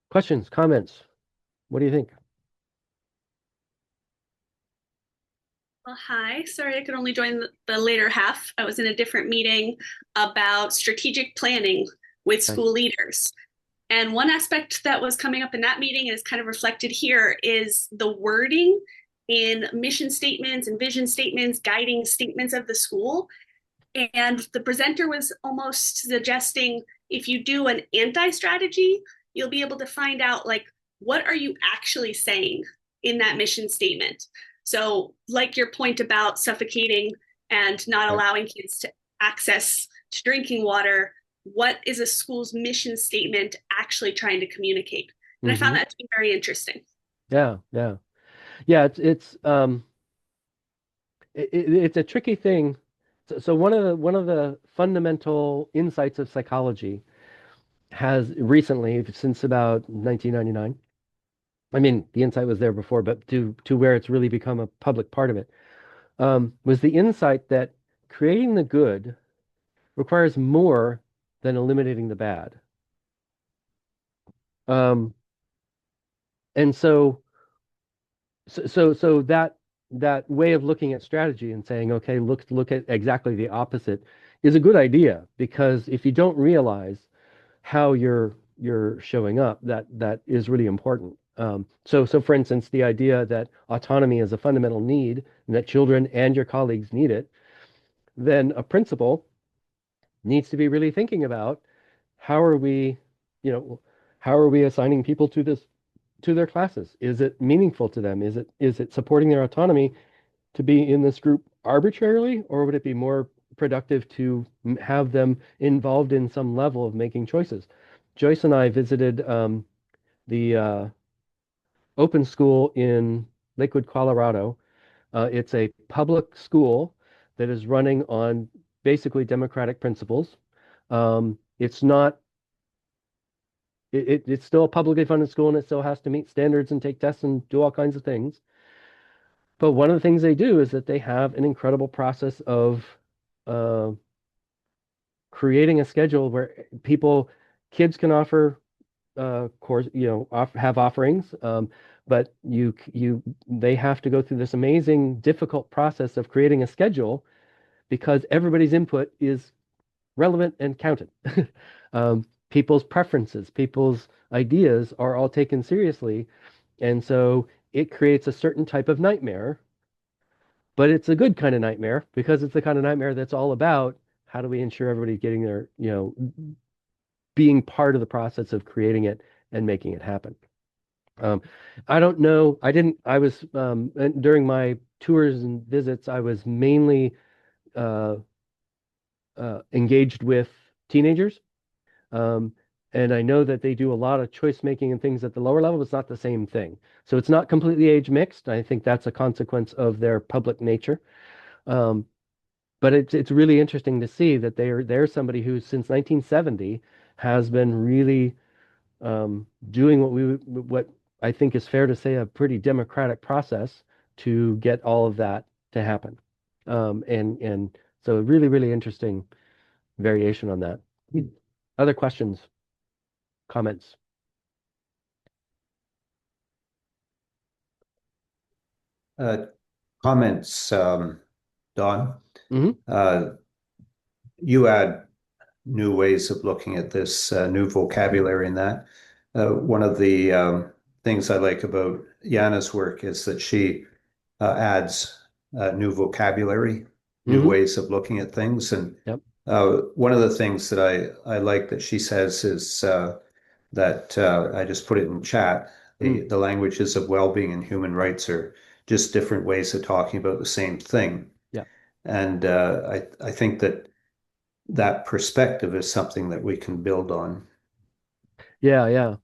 Questions, comments? What do you think? Well, hi. Sorry I could only join the later half. I was in a different meeting about strategic planning with Nice. school leaders. And one aspect that was coming up in that meeting and is kind of reflected here is the wording in mission statements and vision statements, guiding statements of the school. And the presenter was almost suggesting if you do an anti-strategy, you'll be able to find out like what are you actually saying in that mission statement. So, like your point about suffocating and not Right. allowing kids to access to drinking water, what is a school's mission statement actually trying to communicate? And I found Mm-hmm. that to be very interesting. Yeah, yeah. Yeah, it's a tricky thing. So one of the fundamental insights of psychology has recently, since about 1999. I mean, the insight was there before, but to where it's really become a public part of it, was the insight that creating the good requires more than eliminating the bad. Um, and so that way of looking at strategy and saying, okay, look at exactly the opposite is a good idea because if you don't realize how you're showing up, that is really important. So for instance, the idea that autonomy is a fundamental need and that children and your colleagues need it, then a principal needs to be really thinking about how are we, you know, how are we assigning people to their classes? Is it meaningful to them? Is it supporting their autonomy to be in this group arbitrarily, or would it be more productive to have them involved in some level of making choices? Joyce and I visited the open school in Lakewood, Colorado. It's a public school that is running on basically democratic principles. It's not it's still a publicly funded school and it still has to meet standards and take tests and do all kinds of things. But one of the things they do is that they have an incredible process of uh, creating a schedule where kids can offer course, have offerings, but they have to go through this amazing, difficult process of creating a schedule because everybody's input is relevant and counted. People's preferences, people's ideas are all taken seriously, and so it creates a certain type of nightmare, but it's a good kind of nightmare because it's the kind of nightmare that's all about how do we ensure everybody's getting their, being part of the process of creating it and making it happen. Um, I don't know. During my tours and visits, I was mainly uh, engaged with teenagers. Um, and I know that they do a lot of choice making and things at the lower level, but it's not the same thing. So it's not completely age mixed. I think that's a consequence of their public nature. Um, but it's really interesting to see that they're somebody who since 1970 has been really doing what I think is fair to say a pretty democratic process to get all of that to happen. And so really, really interesting variation on that. Other questions, comments? Uh, Comments, Don. Hmm. Uh, you add new ways of looking at this, new vocabulary in that. One of the things I like about Yana's work is that she adds new vocabulary, new Hmm. ways of looking at things. And Yep. one of the things that I like that she says is that I just put it in chat. Mm. The languages of well-being and human rights are just different ways of talking about the same thing. Yeah. And I think that that perspective is something that we can build on. Yeah. Yeah.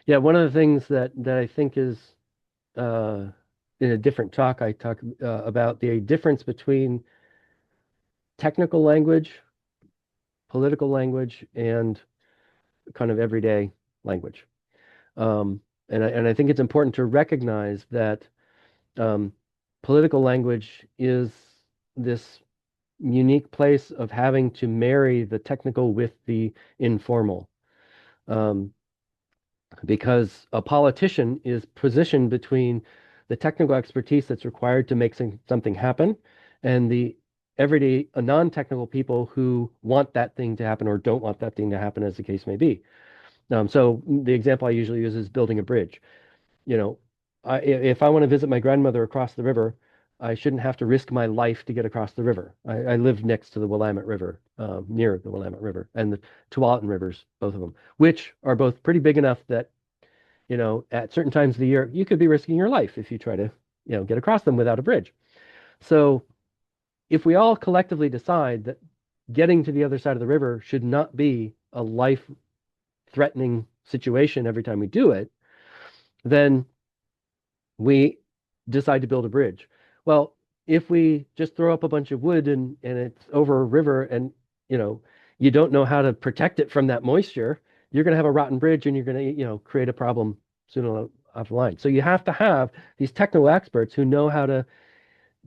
Yeah. One of the things that I think is uh, in a different talk, I talk about the difference between technical language, political language, and kind of everyday language. And I think it's important to recognize that um, political language is this unique place of having to marry the technical with the informal. Um, because a politician is positioned between the technical expertise that's required to make something happen and the everyday non-technical people who want that thing to happen or don't want that thing to happen, as the case may be. So the example I usually use is building a bridge. You know, if I want to visit my grandmother across the river, I shouldn't have to risk my life to get across the river. I live next to the Willamette River, near the Willamette River, and the Tualatin rivers, both of them, which are both pretty big enough that, at certain times of the year, you could be risking your life if you try to, get across them without a bridge. So if we all collectively decide that getting to the other side of the river should not be a life-threatening situation every time we do it, then we decide to build a bridge. Well, if we just throw up a bunch of wood and it's over a river and you don't know how to protect it from that moisture, you're going to have a rotten bridge and you're going to create a problem sooner off the line. So you have to have these technical experts who know how to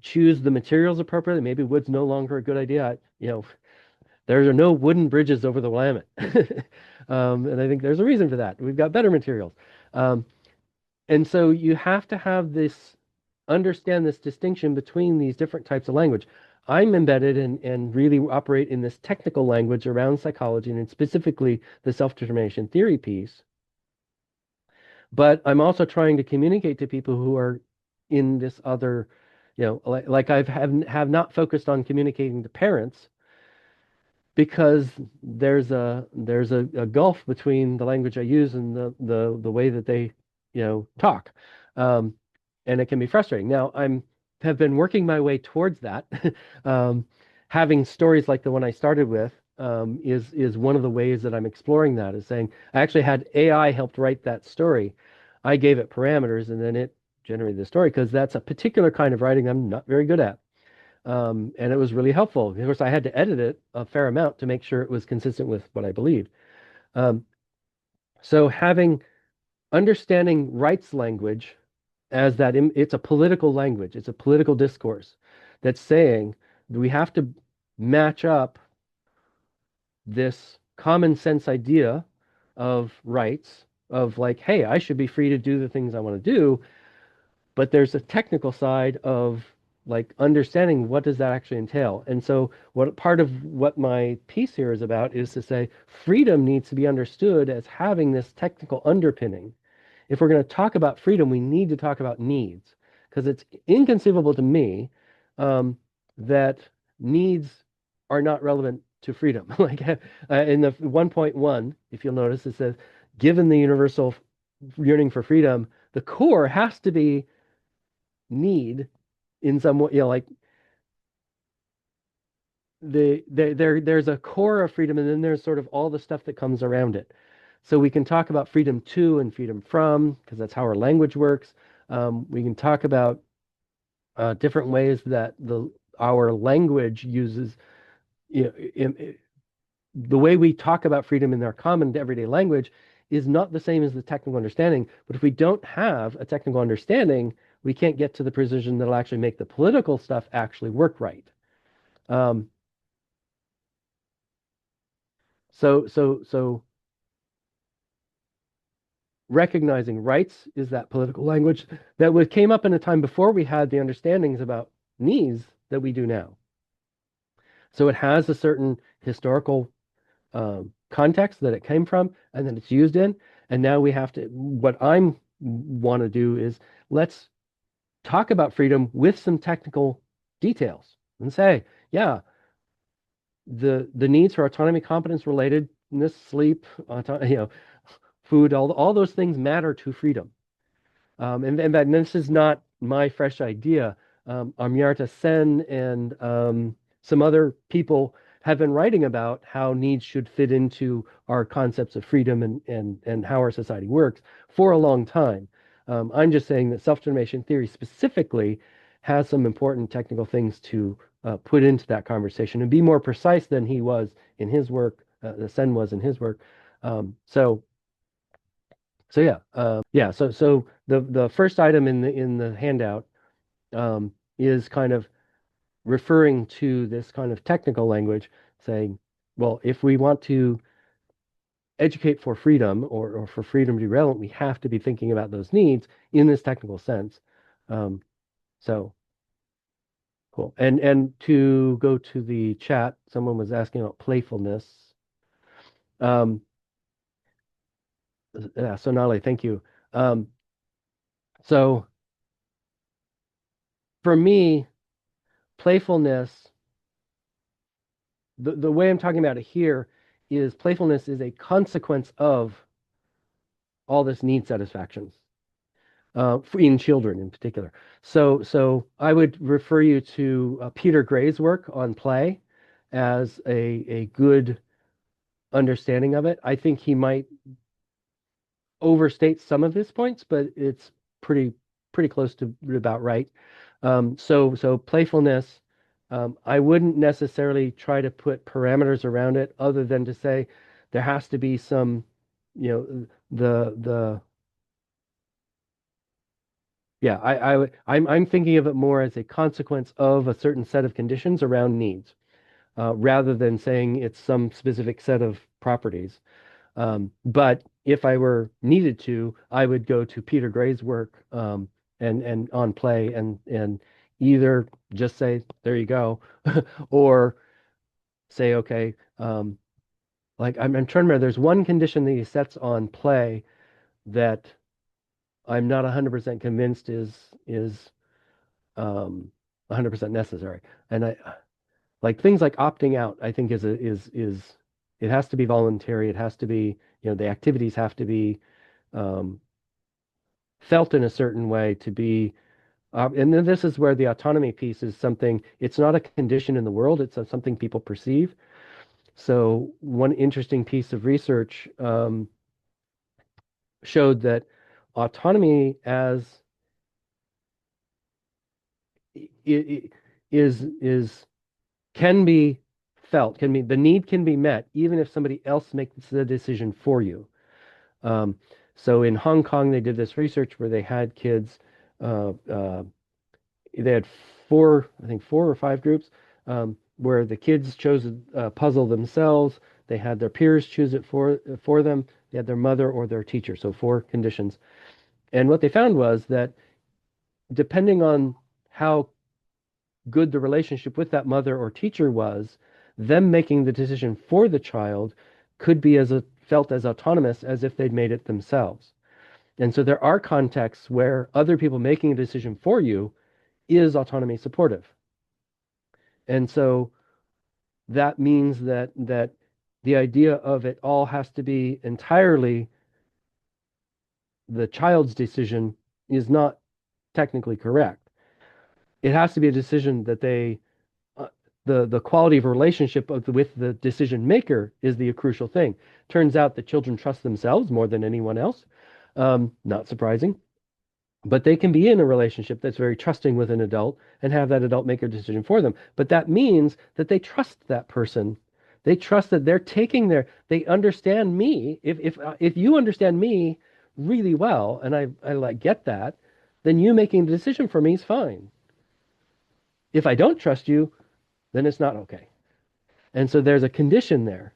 choose the materials appropriately. Maybe wood's no longer a good idea. There are no wooden bridges over the Willamette. And I think there's a reason for that. We've got better materials. And so you have to have understand this distinction between these different types of language. I'm embedded and really operate in this technical language around psychology and specifically the self-determination theory piece. But I'm also trying to communicate to people who are in this other, like have not focused on communicating to parents because there's a gulf between the language I use and the way that they talk, and it can be frustrating. Now have been working my way towards that. Having stories like the one I started with is one of the ways that I'm exploring that, is saying I actually had AI helped write that story. I gave it parameters and then it generated the story because that's a particular kind of writing I'm not very good at. And it was really helpful. Of course, I had to edit it a fair amount to make sure it was consistent with what I believed. So understanding rights language as that it's a political language, it's a political discourse that's saying we have to match up this common sense idea of rights, of like, hey, I should be free to do the things I want to do, but there's a technical side of like understanding what does that actually entail. And so what part of what my piece here is about is to say freedom needs to be understood as having this technical underpinning. If we're going to talk about freedom, we need to talk about needs, because it's inconceivable to me that needs are not relevant to freedom. Like in the 1.1, if you'll notice, it says, given the universal yearning for freedom, the core has to be need in some way, like there's a core of freedom, and then there's sort of all the stuff that comes around it. So we can talk about freedom to and freedom from, because that's how our language works. We can talk about different ways that our language uses, the way we talk about freedom in our common everyday language is not the same as the technical understanding. But if we don't have a technical understanding, we can't get to the precision that'll actually make the political stuff actually work right. So recognizing rights is that political language that came up in a time before we had the understandings about needs that we do now. So it has a certain historical context that it came from and that it's used in. And now we have to, what I'm want to do is let's talk about freedom with some technical details and say, yeah, the needs for autonomy, competence, relatedness, sleep, food, all those things matter to freedom. And this is not my fresh idea. Amartya Sen and some other people have been writing about how needs should fit into our concepts of freedom and how our society works for a long time. I'm just saying that self-determination theory specifically has some important technical things to put into that conversation and be more precise than he was in his work, the Sen was in his work. So the first item in the handout is kind of referring to this kind of technical language, saying, well, if we want to educate for freedom or for freedom to be relevant, we have to be thinking about those needs in this technical sense. So cool. And to go to the chat, someone was asking about playfulness. Um, yeah, Sonali, thank you. Um, so for me, playfulness, the way I'm talking about it here is playfulness is a consequence of all this need satisfaction. In children in particular. So I would refer you to Peter Gray's work on play as a good understanding of it. I think he might overstate some of his points, but it's pretty close to about right. So playfulness, I wouldn't necessarily try to put parameters around it other than to say there has to be some, you know, the yeah, I'm thinking of it more as a consequence of a certain set of conditions around needs, rather than saying it's some specific set of properties. But if I were needed to, I would go to Peter Gray's work, and on play and either just say, there you go, or say, okay, like I'm trying to remember, there's one condition that he sets on play that I'm not 100% convinced is 100% necessary. And I like things like opting out, I think is it has to be voluntary. It has to be, the activities have to be um, felt in a certain way to be, and then this is where the autonomy piece is something, it's not a condition in the world, it's something people perceive. So one interesting piece of research showed that autonomy as is can be felt, can be the need can be met even if somebody else makes the decision for you. Um, so in Hong Kong, they did this research where they had kids, uh, uh, they had I think four or five groups, where the kids chose a puzzle themselves. They had their peers choose it for them. They had their mother or their teacher. So four conditions. And what they found was that depending on how good the relationship with that mother or teacher was, them making the decision for the child could be felt as autonomous as if they'd made it themselves. And so there are contexts where other people making a decision for you is autonomy supportive. And so that means that the idea of it all has to be entirely the child's decision is not technically correct. It has to be a decision that uh, the quality of relationship with the decision maker is the crucial thing. Turns out that children trust themselves more than anyone else. Not surprising. But they can be in a relationship that's very trusting with an adult and have that adult make a decision for them. But that means that they trust that person. They trust that they understand me. If you understand me really well, and I like get that, then you making the decision for me is fine. If I don't trust you, then it's not okay. And so there's a condition there.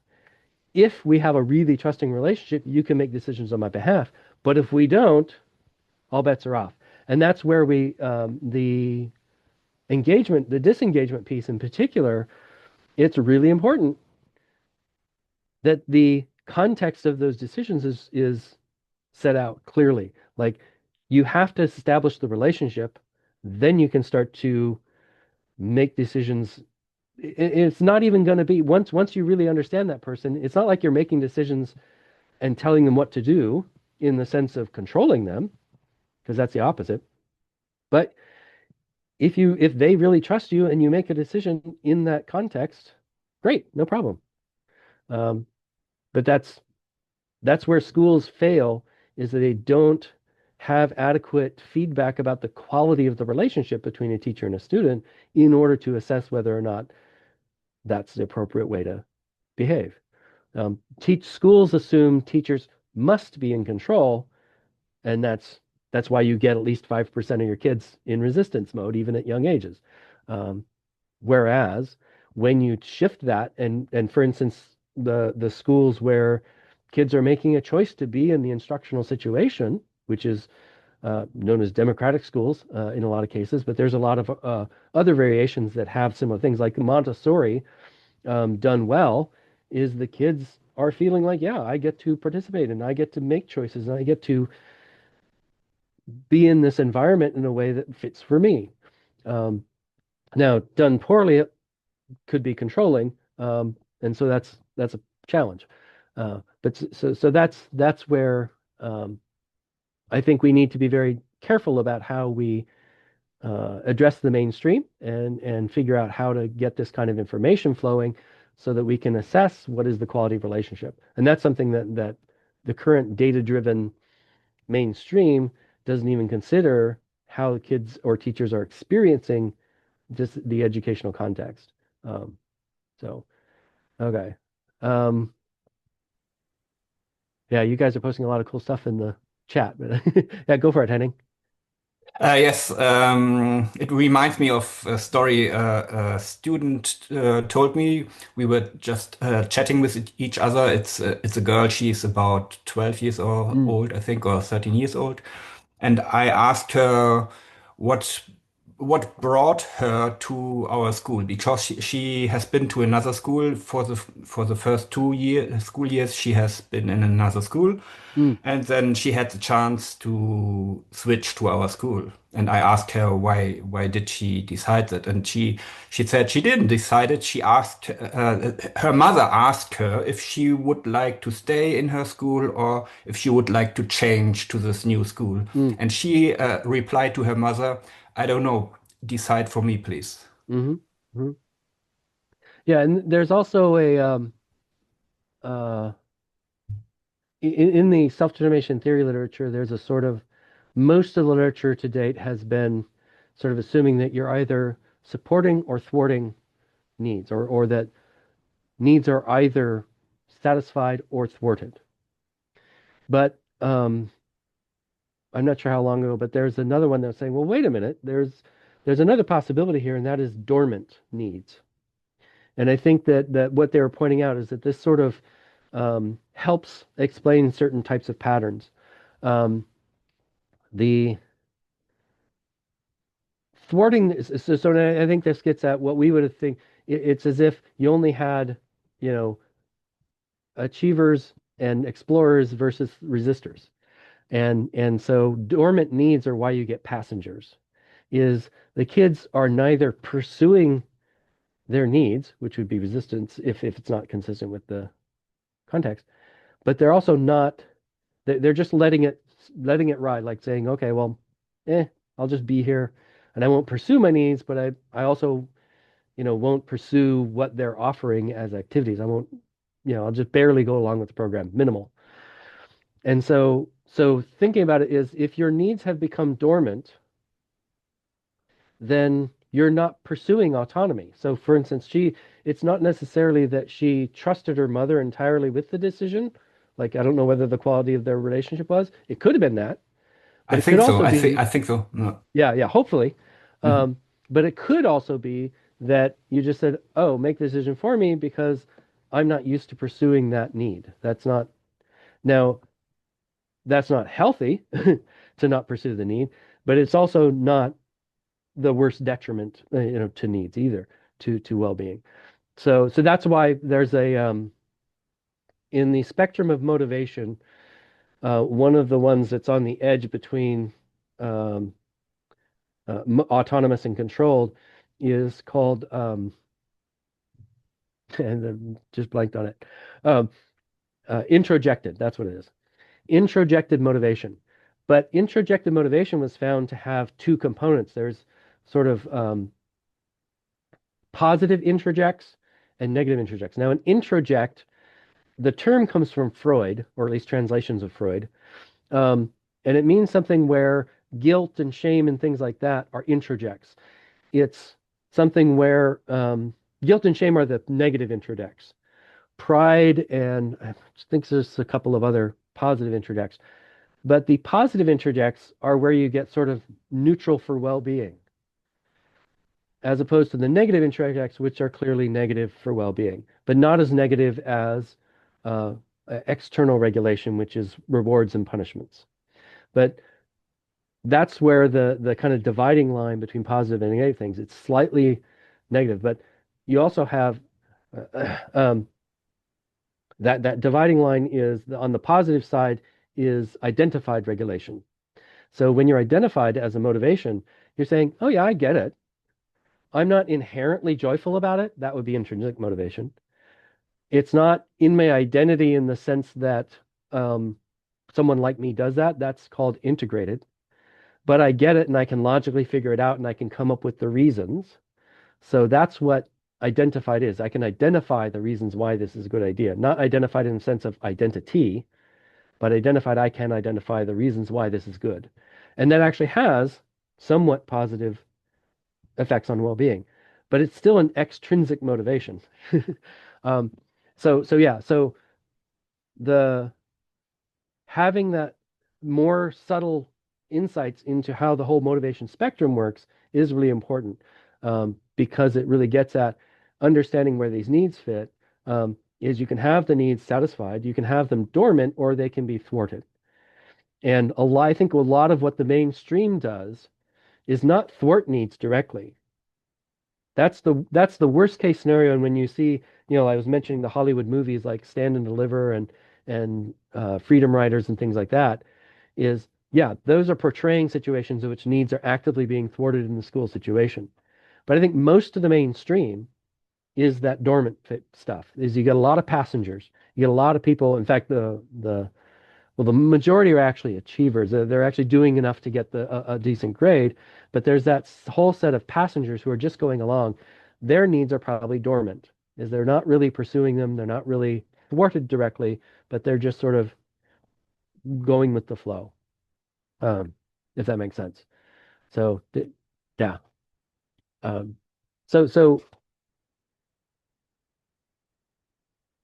If we have a really trusting relationship, you can make decisions on my behalf. But if we don't, all bets are off. And that's where the disengagement piece in particular, it's really important that the context of those decisions is set out clearly. Like you have to establish the relationship, then you can start to make decisions. It's not even going to be once you really understand that person, it's not like you're making decisions and telling them what to do in the sense of controlling them, because that's the opposite. But if they really trust you and you make a decision in that context, great, no problem. Um, but that's where schools fail, is that they don't have adequate feedback about the quality of the relationship between a teacher and a student in order to assess whether or not that's the appropriate way to behave. Schools assume teachers must be in control, and that's why you get at least 5% of your kids in resistance mode, even at young ages. Um, Whereas when you shift that, and for instance, the schools where kids are making a choice to be in the instructional situation, which is known as democratic schools in a lot of cases, but there's a lot of other variations that have similar things, like Montessori done well, is the kids are feeling like, yeah, I get to participate and I get to make choices and I get to be in this environment in a way that fits for me. Um, Now, done poorly, it could be controlling, and so that's a challenge. But that's where I think we need to be very careful about how we address the mainstream and figure out how to get this kind of information flowing so that we can assess what is the quality of relationship. And that's something that the current data-driven mainstream doesn't even consider how the kids or teachers are experiencing just the educational context. Um, so, okay. Um, yeah, you guys are posting a lot of cool stuff in the chat, but yeah, go for it, Henning. Yes, it reminds me of a story a student told me. We were just chatting with each other. It's a girl. She's about 12 years Mm, old, I think, or 13 years old. And I asked her what what brought her to our school because she has been to another school for the first 2 school years. She has been in another school, mm, and then she had the chance to switch to our school. And I asked her why did she decide that? And she said she didn't decide it. She asked her mother asked her if she would like to stay in her school or if she would like to change to this new school. mm, And she replied to her mother, "I don't know. Decide for me, please." hmm hmm Yeah, and there's also a uh, in the self-determination theory literature, there's a sort of most of the literature to date has been sort of assuming that you're either supporting or thwarting needs, or that needs are either satisfied or thwarted. But I'm not sure how long ago, but there's another one that was saying, well, wait a minute, there's another possibility here, and that is dormant needs. And I think that what they were pointing out is that this sort of helps explain certain types of patterns. Um, the thwarting, so I think this gets at what we would think. It's as if you only had, you know, achievers and explorers versus resistors. And so dormant needs are why you get passengers. Is the kids are neither pursuing their needs, which would be resistance if it's not consistent with the context, but they're also not, they're just letting it ride, like saying, okay, well, I'll just be here and I won't pursue my needs, but I also, won't pursue what they're offering as activities. I won't, I'll just barely go along with the program, minimal. And so thinking about it is if your needs have become dormant, then you're not pursuing autonomy. So for instance, it's not necessarily that she trusted her mother entirely with the decision. Like, I don't know whether the quality of their relationship was. It could have been that, but I it could think so. also be, I think so. No. yeah, hopefully. Mhm. But it could also be that you just said, oh, make the decision for me because I'm not used to pursuing that need. Now, that's not healthy to not pursue the need, but it's also not the worst detriment, to needs either, to well-being. So that's why there's a in the spectrum of motivation, one of the ones that's on the edge between um, autonomous and controlled is called and I just blanked on it. Um, Introjected, that's what it is. Introjected motivation. But introjected motivation was found to have two components. There's sort of positive introjects and negative introjects. Now, an introject, the term comes from Freud, or at least translations of Freud, um, and it means something where guilt and shame and things like that are introjects. It's something where guilt and shame are the negative introjects. Pride and I think there's a couple of other positive introjects. But the positive introjects are where you get sort of neutral for well-being, as opposed to the negative introjects, which are clearly negative for well-being, but not as negative as external regulation, which is rewards and punishments. But that's where the kind of dividing line between positive and negative things, it's slightly negative, but you also have that dividing line is on the positive side is identified regulation. So when you're identified as a motivation, you're saying, oh yeah, I get it. I'm not inherently joyful about it. That would be intrinsic motivation. It's not in my identity in the sense that someone like me does that. That's called integrated. But I get it and I can logically figure it out and I can come up with the reasons. So that's what identified is. I can identify the reasons why this is a good idea. Not identified in the sense of identity, but identified, I can identify the reasons why this is good. And that actually has somewhat positive effects on well-being, but it's still an extrinsic motivation. um, so yeah, so the having that more subtle insights into how the whole motivation spectrum works is really important, because it really gets at understanding where these needs fit. Is you can have the needs satisfied, you can have them dormant, or they can be thwarted. And I think a lot of what the mainstream does is not thwart needs directly. That's the worst case scenario. And when you see, I was mentioning the Hollywood movies like Stand and Deliver and Freedom Riders and things like that, is yeah, those are portraying situations in which needs are actively being thwarted in the school situation. But I think most of the mainstream is that dormant stuff. Is you get a lot of passengers, you get a lot of people. In fact, the majority are actually achievers. They're actually doing enough to get a decent grade, but there's that whole set of passengers who are just going along. Their needs are probably dormant, is they're not really pursuing them. They're not really thwarted directly, but they're just sort of going with the flow, if that makes sense. So, yeah. Um, so, so,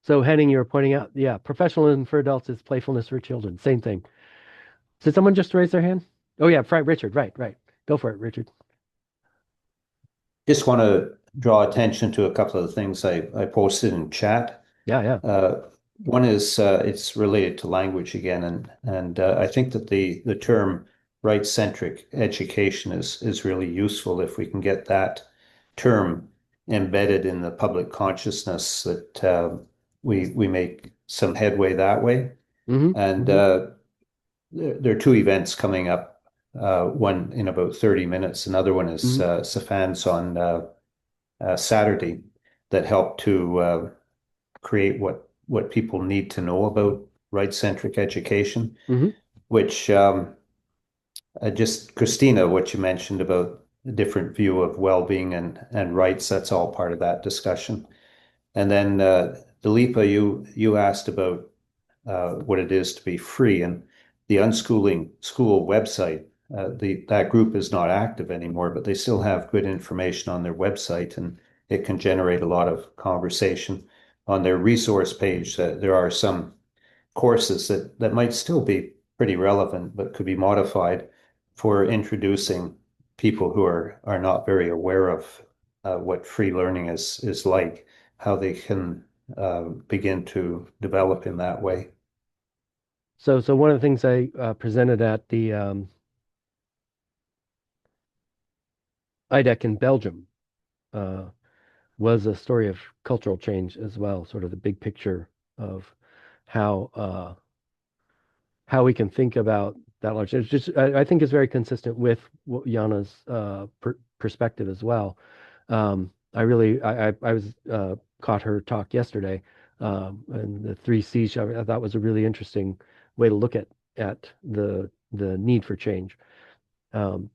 so Henning, you were pointing out, yeah, professionalism for adults is playfulness for children. Same thing. Did someone just raise their hand? Oh yeah, Richard. Right, right. Go for it, Richard. Just want to draw attention to a couple of the things I posted in chat. Yeah, yeah. One is it's related to language again, and I think that the term right-centric education is really useful if we can get that term embedded in the public consciousness, that we make some headway that way. And there are two events coming up. One in about 30 minutes. Another one is Safan's on Saturday, that help to create what people need to know about right-centric education, which just Christina, what you mentioned about the different view of well-being and rights, that's all part of that discussion. And then Dilipa, you asked about what it is to be free, and the Unschooling School website. That group is not active anymore, but they still have good information on their website, and it can generate a lot of conversation. On their resource page, there are some courses that might still be pretty relevant, but could be modified for introducing people who are not very aware of what free learning is like, how they can begin to develop in that way. So one of the things I presented at the IDEC in Belgium was a story of cultural change as well, sort of the big picture of how we can think about that large. It's just I think it's very consistent with what Jana's perspective as well. I was caught her talk yesterday, and the three C's I thought was a really interesting way to look at the need for change, and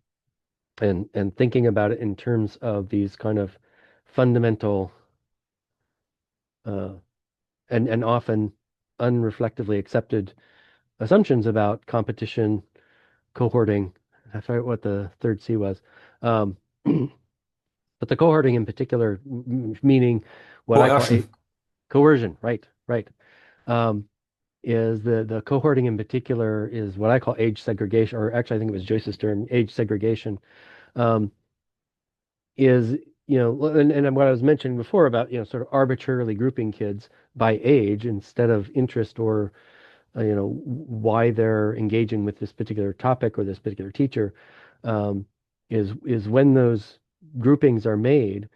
thinking about it in terms of these kind of fundamental and often unreflectively accepted assumptions about competition, cohorting. I forget what the third C was. Um, but the cohorting in particular, meaning what I call coercion, right, right. Is the cohorting in particular is what I call age segregation, or actually I think it was Joyce's term, age segregation, is and what I was mentioning before about, sort of arbitrarily grouping kids by age instead of interest or, why they're engaging with this particular topic or this particular teacher, um, is when those groupings are made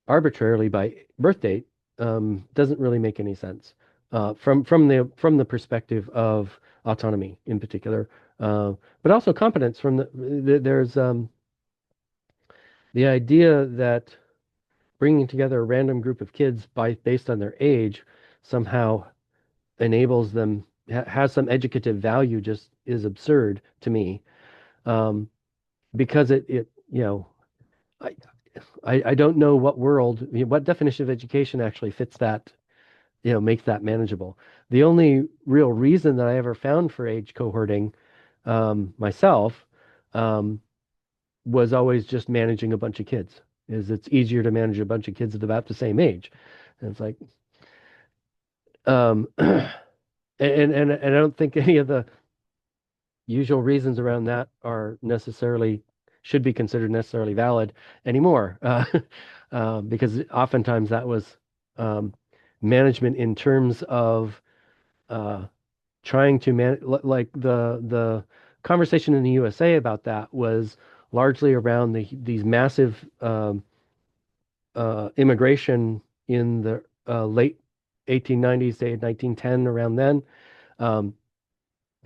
arbitrarily by birth date, doesn't really make any sense from the perspective of autonomy in particular, but also competence there's the idea that bringing together a random group of kids based on their age somehow enables them has some educative value just is absurd to me, um, because it I, I don't know what definition of education actually fits that, makes that manageable. The only real reason that I ever found for age cohorting, myself, um, was always just managing a bunch of kids. Is it's easier to manage a bunch of kids at about the same age. And it's like, and I don't think any of the usual reasons around that are necessarily should be considered necessarily valid anymore, because oftentimes that was, um, management in terms of, uh, trying to like the conversation in the USA about that was largely around these massive, immigration in the, late 1890s to 1910, around then. Um,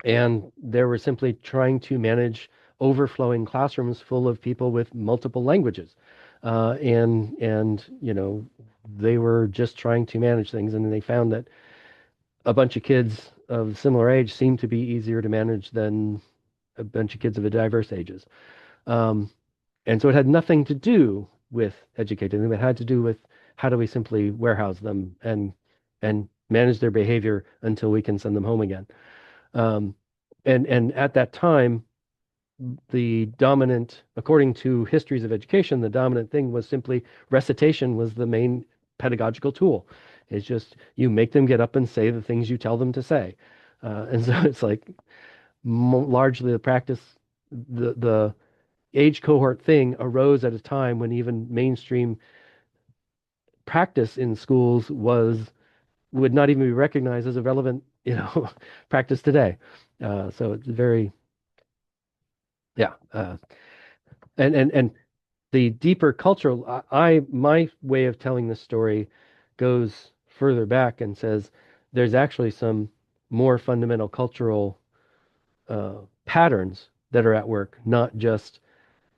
and they were simply trying to manage overflowing classrooms full of people with multiple languages. And they were just trying to manage things, and they found that a bunch of kids of similar age seemed to be easier to manage than a bunch of kids of diverse ages. Um, and so it had nothing to do with educating them. It had to do with how do we simply warehouse them and manage their behavior until we can send them home again. Um, and at that time, according to histories of education, the dominant thing was simply recitation was the main pedagogical tool. It's just you make them get up and say the things you tell them to say. And so it's like largely the practice, the age cohort thing arose at a time when even mainstream practice in schools would not even be recognized as a relevant, practice today. So it's very, yeah. And the deeper cultural, my way of telling this story goes further back and says there's actually some more fundamental cultural, patterns that are at work, not just,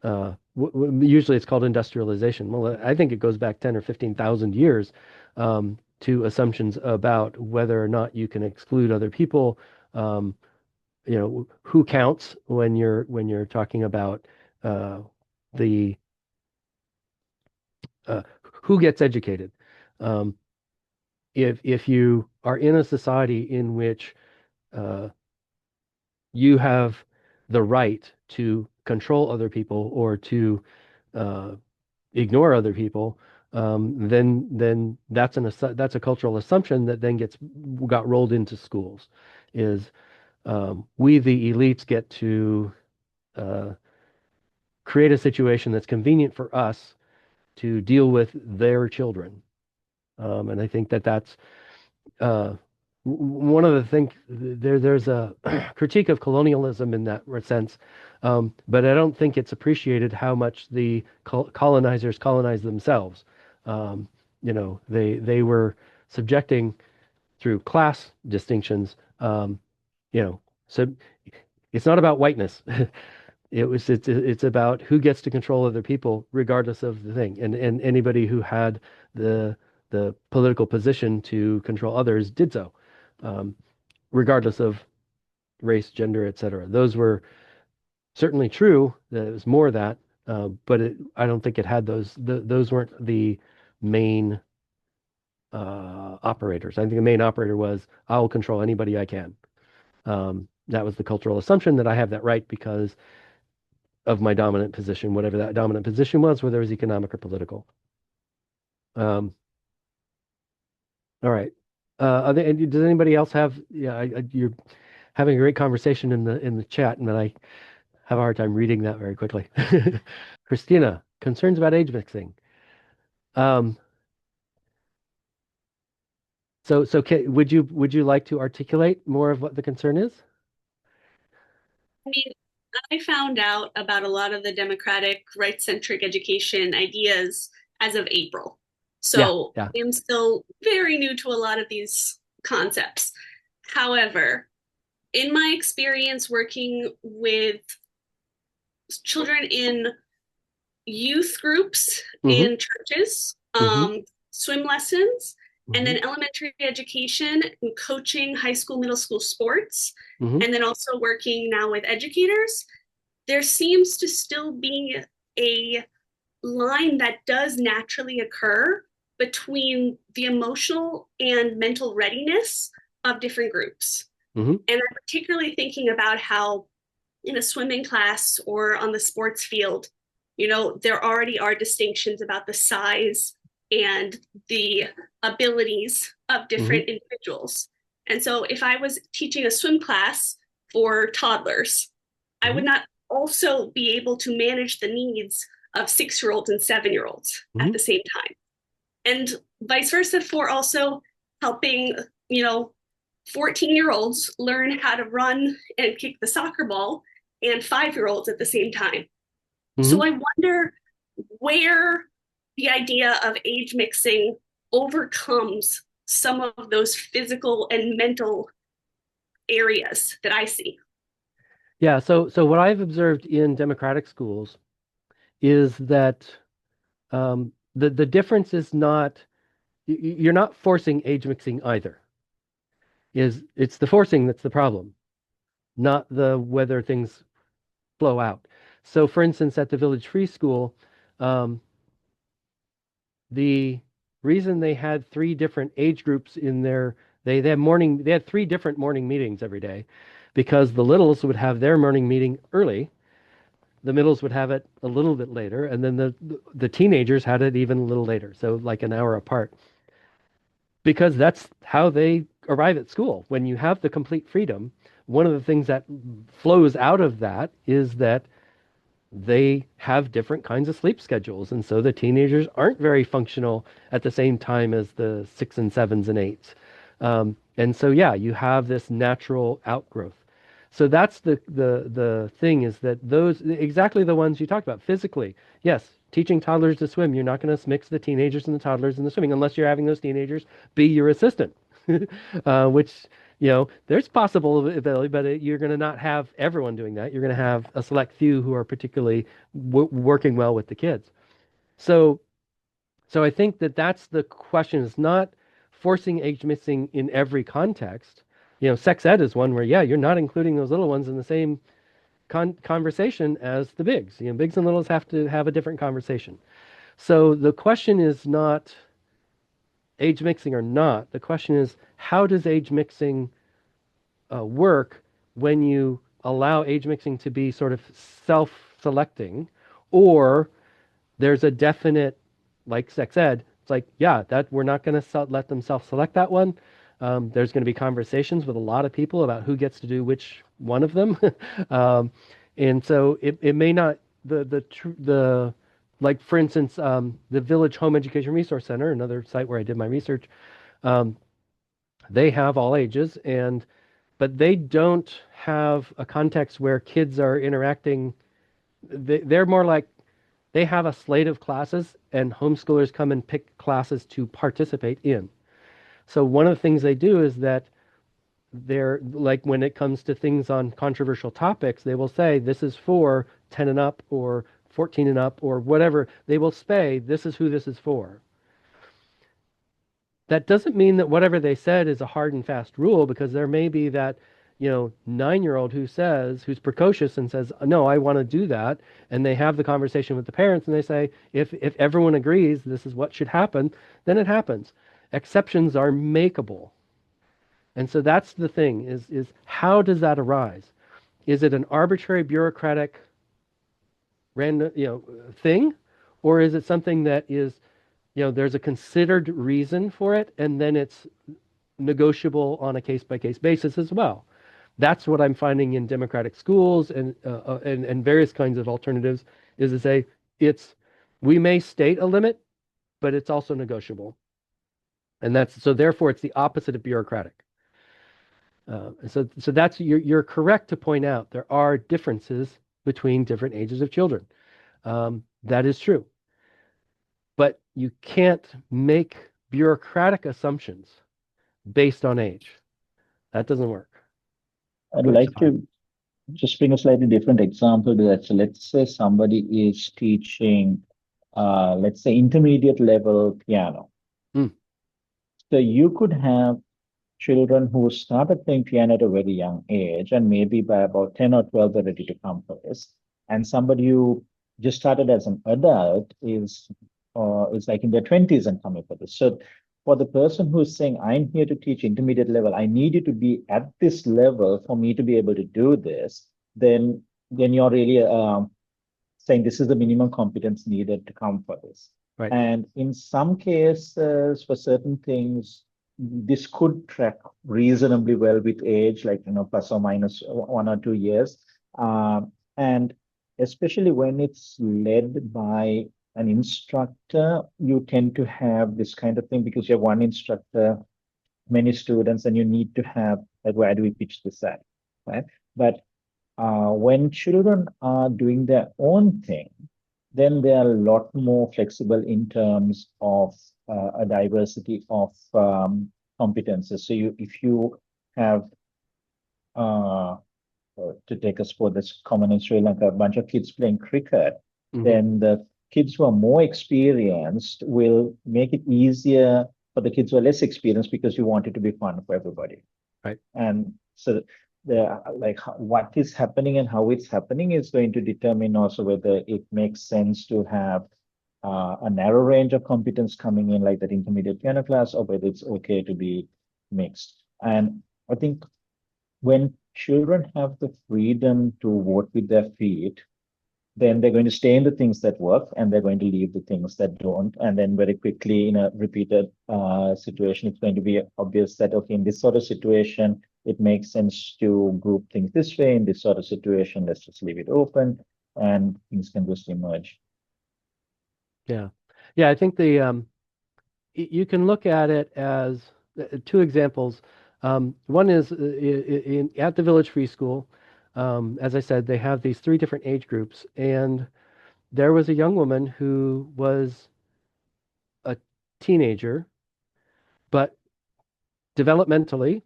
usually it's called industrialization. Well, I think it goes back 10 or 15,000 years, to assumptions about whether or not you can exclude other people. Um, who counts when you're talking about, the who gets educated. Um, if you are in a society in which, uh, you have the right to control other people or to, uh, ignore other people, then that's a cultural assumption that then got rolled into schools. Is, we the elites get to, uh, create a situation that's convenient for us to deal with their children. And I think that's, uh, one of the things there's a critique of colonialism in that sense, but I don't think it's appreciated how much the colonizers colonized themselves. They were subjecting through class distinctions. So it's not about whiteness. It's about who gets to control other people regardless of the thing. And anybody who had the political position to control others did so, um, regardless of race, gender, etc. Those were certainly true. That it was more of that, but I don't think it had those weren't the main, operators. I think the main operator was I will control anybody I can. That was the cultural assumption that I have that right because of my dominant position, whatever that dominant position was, whether it was economic or political. Um, all right. Does anybody else have? Yeah, you're having a great conversation in the chat, and then I have a hard time reading that very quickly. Christina, concerns about age mixing. Um, would you like to articulate more of what the concern is? I mean, I found out about a lot of the democratic, right-centric education ideas as of April. Yeah, So yeah. I'm still very new to a lot of these concepts. However, in my experience working with children in youth groups Hmm. in churches, Hmm. swim lessons, and Hmm. then elementary education and coaching high school, middle school sports, Hmm. and then also working now with educators, there seems to still be a line that does naturally occur between the emotional and mental readiness of different groups. Hmm. And I'm particularly thinking about how in a swimming class or on the sports field, there already are distinctions about the size and the abilities of Hmm. different individuals. And so if I was teaching a swim class for toddlers, I Hmm. would not also be able to manage the needs of 6-year-olds and 7-year-olds at Hmm. the same time. And vice versa for also helping, 14-year-olds learn how to run and kick the soccer ball and 5-year-olds at the same time. Hmm. So I wonder where the idea of age mixing overcomes some of those physical and mental areas that I see. Yeah, so what I've observed in democratic schools is that the difference is not you're not forcing age mixing either. It's the forcing that's the problem, not the whether things flow out. So, for instance, at the Village Free School, um, the reason they had three different age groups in their they had three different morning meetings every day because the littles would have their morning meeting early, the middles would have it a little bit later, and then the teenagers had it even a little later, so like an hour apart. Because that's how they arrive at school. When you have the complete freedom, one of the things that flows out of that is that they have different kinds of sleep schedules. And so the teenagers aren't very functional at the same time as the six and sevens and eights. And so, yeah, you have this natural outgrowth. So that's the thing is that those exactly the ones you talked about physically. Yes, teaching toddlers to swim, you're not going to mix the teenagers and the toddlers in the swimming unless you're having those teenagers be your assistant, which there's possibility, but you're going to not have everyone doing that. You're going to have a select few who are particularly working well with the kids. So, so I think that that's the question. Is not forcing age mixing in every context. Sex ed is one where, yeah, you're not including those little ones in the same conversation as the bigs. Bigs and littles have to have a different conversation. So the question is not age mixing or not. The question is how does age mixing work when you allow age mixing to be sort of self-selecting, or there's a definite, like sex ed, it's like, yeah, that we're not going to let them self-select that one. There's going to be conversations with a lot of people about who gets to do which one of them. um, and so it may not, the like, for instance, the Village Home Education Resource Center, another site where I did my research, um, they have all ages, but they don't have a context where kids are interacting. They're more like they have a slate of classes and homeschoolers come and pick classes to participate in. So one of the things they do is that they're like when it comes to things on controversial topics, they will say this is for 10 and up or 14 and up or whatever. They will say this is who this is for. That doesn't mean that whatever they said is a hard and fast rule because there may be that 9-year-old who's precocious and says no, I want to do that, and they have the conversation with the parents and they say if everyone agrees this is what should happen, then it happens. Exceptions are makeable, and so that's the thing is how does that arise? Is it an arbitrary bureaucratic random thing, or is it something that is there's a considered reason for it, and then it's negotiable on a case-by-case basis as well. That's what I'm finding in democratic schools and various kinds of alternatives is to say we may state a limit, but it's also negotiable. And therefore it's the opposite of bureaucratic. So that's you're correct to point out there are differences between different ages of children. That is true. But you can't make bureaucratic assumptions based on age. That doesn't work. I'd Go ahead, like Stefan. to just bring a slightly different example to that. So let's say somebody is teaching, let's say intermediate level piano. Mm. So you could have children who started playing piano at a very young age, and maybe by about 10 or 12, they're ready to come for this. And somebody who just started as an adult is like in their 20s and coming for this. So for the person who's saying, I'm here to teach intermediate level, I need you to be at this level for me to be able to do this, then you're really saying this is the minimum competence needed to come for this. Right. And in some cases, for certain things, this could track reasonably well with age, like, plus or minus 1 or 2 years. And especially when it's led by an instructor, you tend to have this kind of thing because you have one instructor, many students, and you need to have, like, where do we pitch this at, right? But when children are doing their own thing, then they are a lot more flexible in terms of a diversity of competences. So if you have, to take a sport that's common in Sri Lanka, a bunch of kids playing cricket, then the kids who are more experienced will make it easier for the kids who are less experienced because you want it to be fun for everybody. Right. And so what is happening and how it's happening is going to determine also whether it makes sense to have a narrow range of competence coming in, like that intermediate piano class, or whether it's okay to be mixed. And I think when children have the freedom to vote with their feet, then they're going to stay in the things that work and they're going to leave the things that don't. And then very quickly in a repeated situation, it's going to be obvious that, okay, in this sort of situation, it makes sense to group things this way. In this sort of situation, let's just leave it open and things can just emerge. Yeah. Yeah, I think you can look at it as two examples. One is at the Village Free School. As I said, they have these 3 different age groups, and there was a young woman who was a teenager, but developmentally,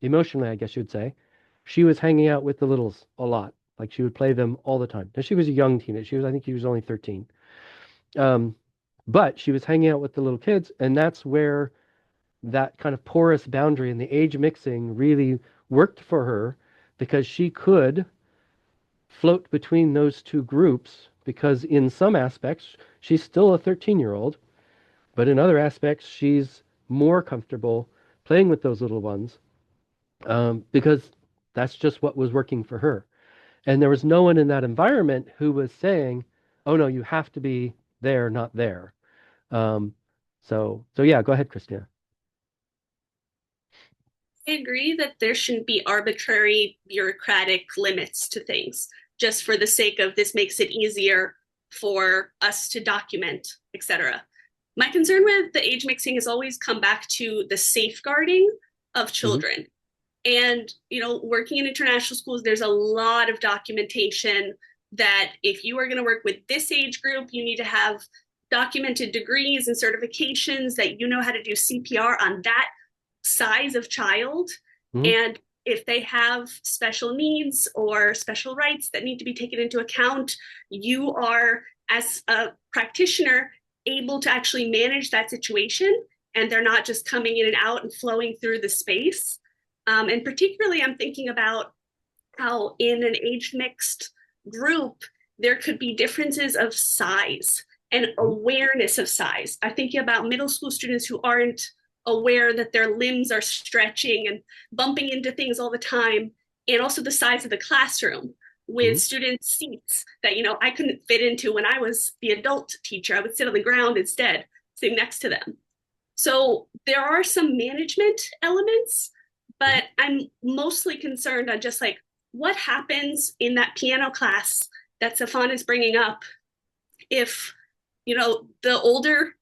emotionally, I guess you'd say, she was hanging out with the littles a lot. Like she would play them all the time. Now she was a young teenager. I think she was only 13. But she was hanging out with the little kids, and that's where that kind of porous boundary and the age mixing really worked for her, because she could float between those 2 groups, because in some aspects she's still a 13-year-old, but in other aspects she's more comfortable playing with those little ones, because that's just what was working for her. And there was no one in that environment who was saying, oh no, you have to be there, not there. So yeah, go ahead, Christina. I agree that there shouldn't be arbitrary bureaucratic limits to things just for the sake of this makes it easier for us to document, etc. My concern with the age mixing has always come back to the safeguarding of children. And, working in international schools, there's a lot of documentation that if you are going to work with this age group, you need to have documented degrees and certifications that you know how to do CPR on that size of child. And if they have special needs or special rights that need to be taken into account, you are, as a practitioner, able to actually manage that situation, and they're not just coming in and out and flowing through the space. And particularly, I'm thinking about how in an age mixed group, there could be differences of size and awareness of size. I'm thinking about middle school students who aren't aware that their limbs are stretching and bumping into things all the time, and also the size of the classroom with student seats that, I couldn't fit into when I was the adult teacher. I would sit on the ground instead, sitting next to them. So there are some management elements, but I'm mostly concerned on just like what happens in that piano class that Safan is bringing up if, the older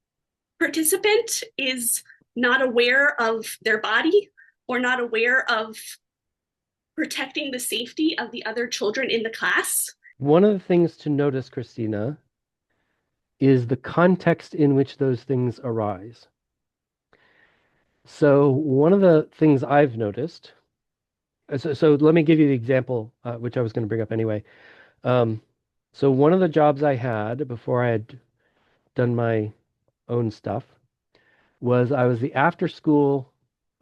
participant is not aware of their body or not aware of protecting the safety of the other children in the class. One of the things to notice, Christina, is the context in which those things arise. So one of the things I've noticed, so let me give you the example, which I was going to bring up anyway. So one of the jobs I had before I had done my own stuff was I was the after school,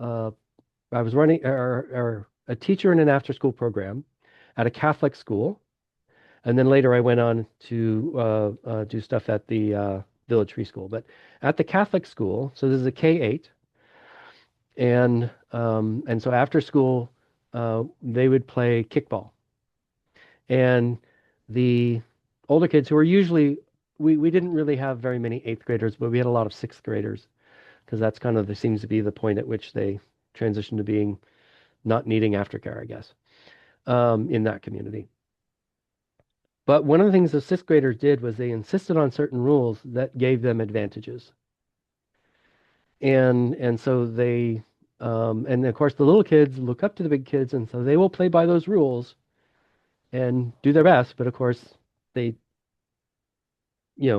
I was running or a teacher in an after school program at a Catholic school. And then later I went on to do stuff at the Village Free School. But at the Catholic school, so this is a K-8, and so after school they would play kickball. And the older kids who were usually we didn't really have very many eighth graders, but we had a lot of sixth graders because that's kind of there seems to be the point at which they transition to being not needing aftercare, I guess, in that community. But one of the things the sixth graders did was they insisted on certain rules that gave them advantages. And so they and of course the little kids look up to the big kids, and so they will play by those rules and do their best, but of course they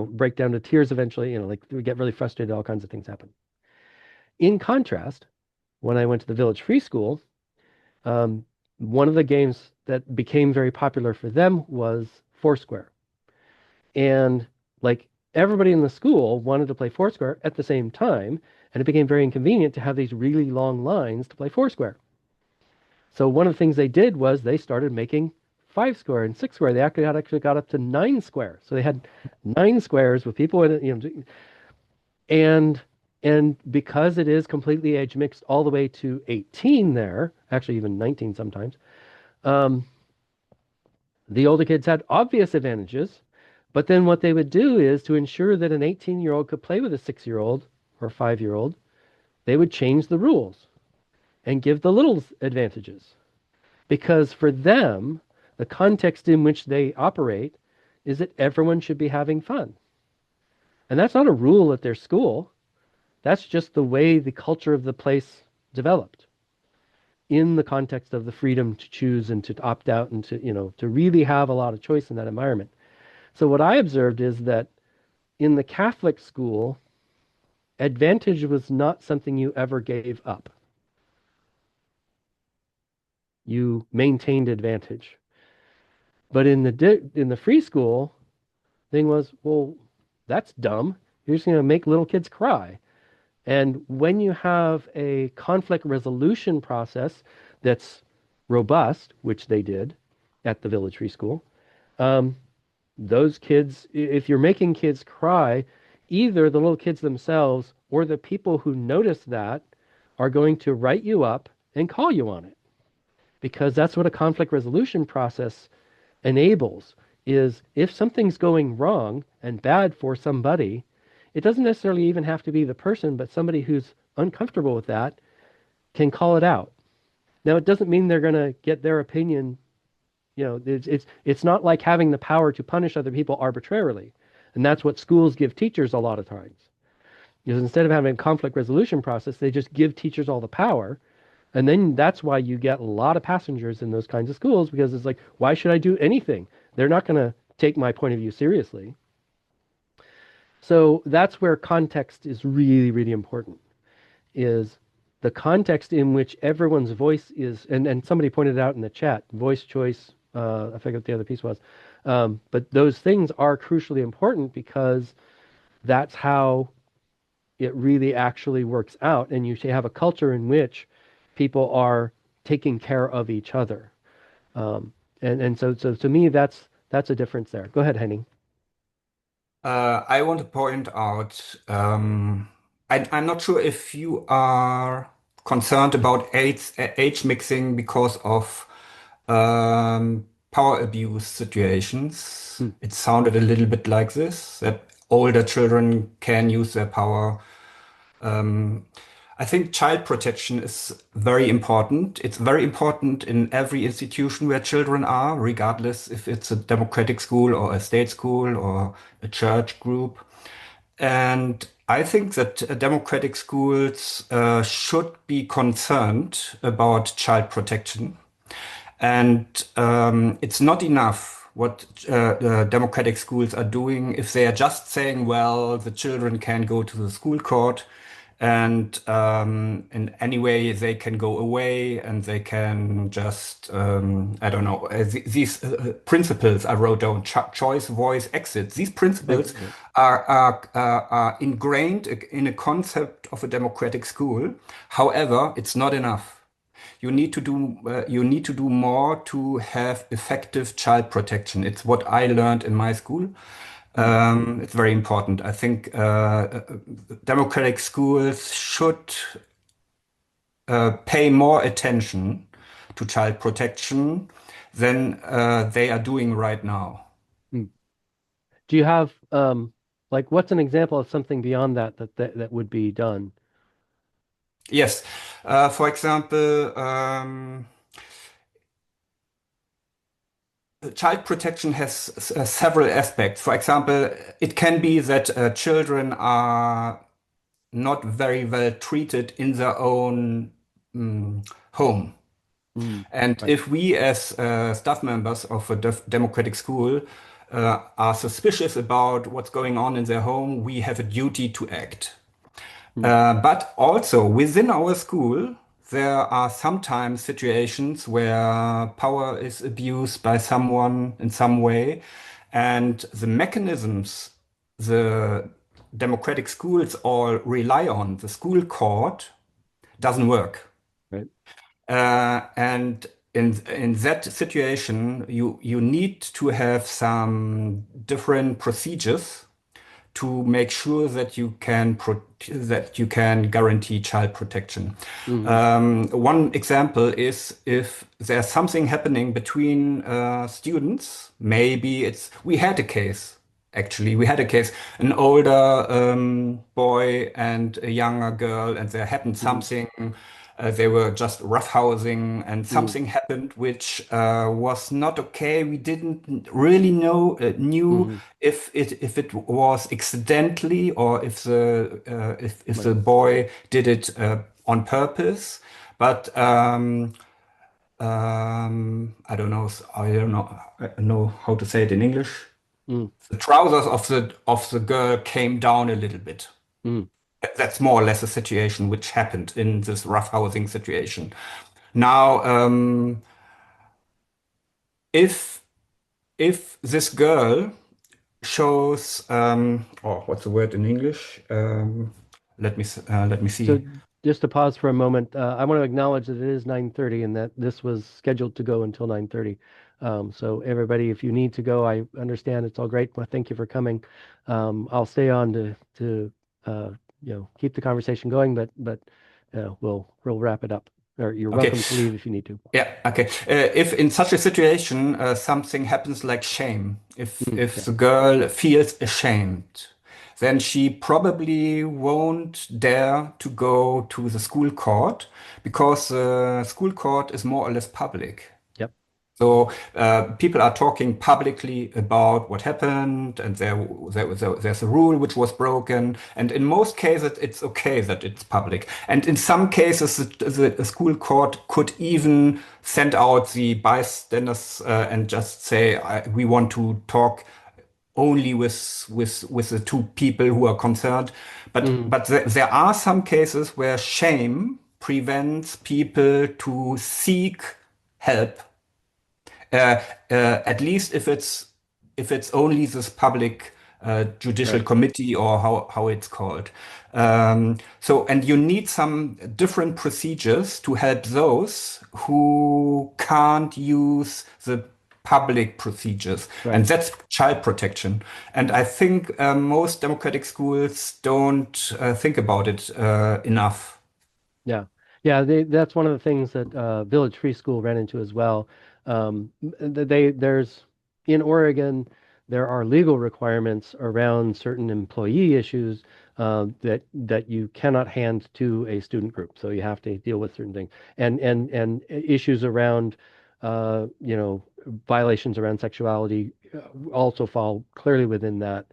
break down to tears eventually, like we get really frustrated, all kinds of things happen. In contrast, when I went to the Village Free School, one of the games that became very popular for them was Foursquare. And like everybody in the school wanted to play Foursquare at the same time, and it became very inconvenient to have these really long lines to play Foursquare. So one of the things they did was they started making 5 square and 6 square. They actually got up to 9 square. So they had 9 squares with people in it, and because it is completely age mixed all the way to 18 there, actually even 19 sometimes, the older kids had obvious advantages, but then what they would do is to ensure that an 18-year-old could play with a 6-year-old or 5-year-old, they would change the rules and give the littles advantages. Because for them, the context in which they operate is that everyone should be having fun. And that's not a rule at their school. That's just the way the culture of the place developed in the context of the freedom to choose and to opt out and to really have a lot of choice in that environment. So what I observed is that in the Catholic school, advantage was not something you ever gave up. You maintained advantage. But in the free school, thing was, well, that's dumb. You're just going to make little kids cry. And when you have a conflict resolution process that's robust, which they did at the Village Free School, those kids, if you're making kids cry, either the little kids themselves or the people who notice that are going to write you up and call you on it. Because that's what a conflict resolution process enables, is if something's going wrong and bad for somebody, it doesn't necessarily even have to be the person, but somebody who's uncomfortable with that can call it out. Now, it doesn't mean they're going to get their opinion. It's not like having the power to punish other people arbitrarily. And that's what schools give teachers a lot of times. Because instead of having a conflict resolution process, they just give teachers all the power. And then that's why you get a lot of passengers in those kinds of schools, because it's like, why should I do anything? They're not going to take my point of view seriously. So that's where context is really, really important, is the context in which everyone's voice is, and somebody pointed out in the chat, voice choice, I forget what the other piece was, but those things are crucially important because that's how it really actually works out. And you should have a culture in which people are taking care of each other. And so to me, that's a difference there. Go ahead, Henning. I want to point out, I'm not sure if you are concerned about age mixing because of power abuse situations. It sounded a little bit like this, that older children can use their power. I think child protection is very important. It's very important in every institution where children are, regardless if it's a democratic school or a state school or a church group. And I think that democratic schools should be concerned about child protection. And it's not enough what democratic schools are doing if they are just saying, well, the children can go to the school court and in any way they can go away and they can just, I don't know, these principles I wrote down, choice, voice, exit, these principles Exit, yeah. are ingrained in a concept of a democratic school. However, it's not enough. You need to do more to have effective child protection. It's what I learned in my school. It's very important. I think democratic schools should pay more attention to child protection than they are doing right now. Mm. Do you have like what's an example of something beyond that would be done? Yes, for example, child protection has several aspects. For example, it can be that children are not very well treated in their own home. And Right. if we, as staff members of a democratic school, are suspicious about what's going on in their home, we have a duty to act. But also within our school, there are sometimes situations where power is abused by someone in some way, and the mechanisms the democratic schools all rely on, the school court, doesn't work. Right. And in that situation, you need to have some different procedures to make sure that you can guarantee child protection. One example is if there's something happening between students. Maybe we had a case. Actually, we had a case, an older boy and a younger girl, and there happened something. They were just roughhousing, and something happened which was not okay. We didn't really knew if it was accidentally or if the boy did it on purpose. But I don't know how to say it in English. The trousers of the girl came down a little bit. That's more or less a situation which happened in this roughhousing situation. Now, if this girl shows, oh, what's the word in English? Let me see. So just to pause for a moment, I want to acknowledge that it is 9:30 and that this was scheduled to go until 9:30. So everybody, if you need to go, I understand it's all great. Well, thank you for coming. I'll stay on to keep the conversation going, but we'll wrap it up. Or you're Okay. welcome to leave if you need to. Yeah, okay. If in such a situation something happens like shame, if the girl feels ashamed, then she probably won't dare to go to the school court because the school court is more or less public. Yep. So people are talking publicly about what happened, and there's a rule which was broken. And in most cases, it's okay that it's public. And in some cases, the school court could even send out the bystanders and just say, "We want to talk only with the two people who are concerned." But there are some cases where shame prevents people to seek help. At least if it's only this public judicial committee or how it's called. And you need some different procedures to help those who can't use the public procedures, and that's child protection. And I think most democratic schools don't think about it enough. Yeah. Yeah, that's one of the things that Village Free School ran into as well. There's in Oregon, there are legal requirements around certain employee issues that you cannot hand to a student group. So you have to deal with certain things and issues around violations around sexuality also fall clearly within that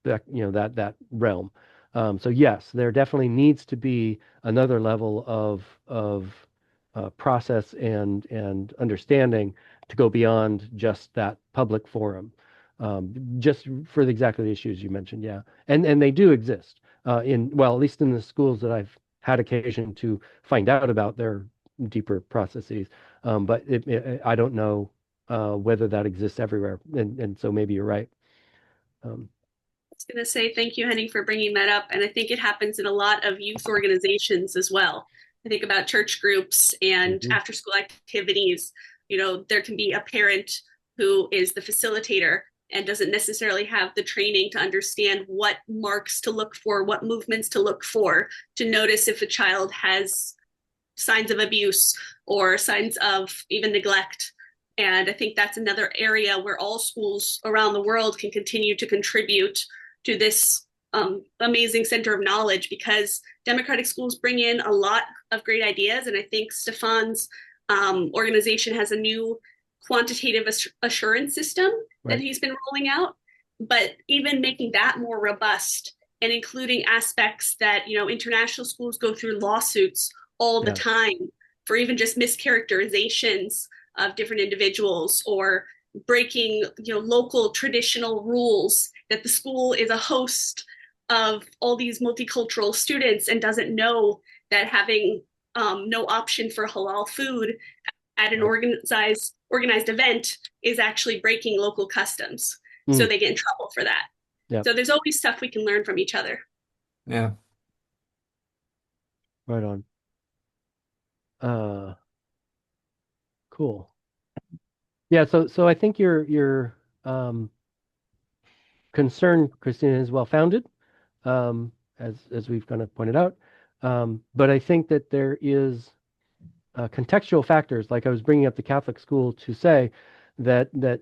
that realm. So yes, there definitely needs to be another level of process and understanding to go beyond just that public forum, just for exactly the issues you mentioned. Yeah, and they do exist well, at least in the schools that I've had occasion to find out about their deeper processes. But I don't know whether that exists everywhere, and so maybe you're right. I was going to say thank you, Henning, for bringing that up. And I think it happens in a lot of youth organizations as well. I think about church groups and after school activities. There can be a parent who is the facilitator and doesn't necessarily have the training to understand what marks to look for, what movements to look for, to notice if a child has signs of abuse or signs of even neglect. And I think that's another area where all schools around the world can continue to contribute to this amazing center of knowledge, because democratic schools bring in a lot of great ideas. And I think Stefan's organization has a new quantitative assurance system that he's been rolling out. But even making that more robust and including aspects that, international schools go through lawsuits all the time for even just mischaracterizations of different individuals, or breaking local traditional rules, that the school is a host of all these multicultural students and doesn't know that having no option for halal food at an organized event is actually breaking local customs. So they get in trouble for that. So there's always stuff we can learn from each other. Yeah. Right on. Cool. Yeah, so I think your concern, Christina, is well founded, as we've kind of pointed out. But I think that there is contextual factors, like I was bringing up the Catholic school to say that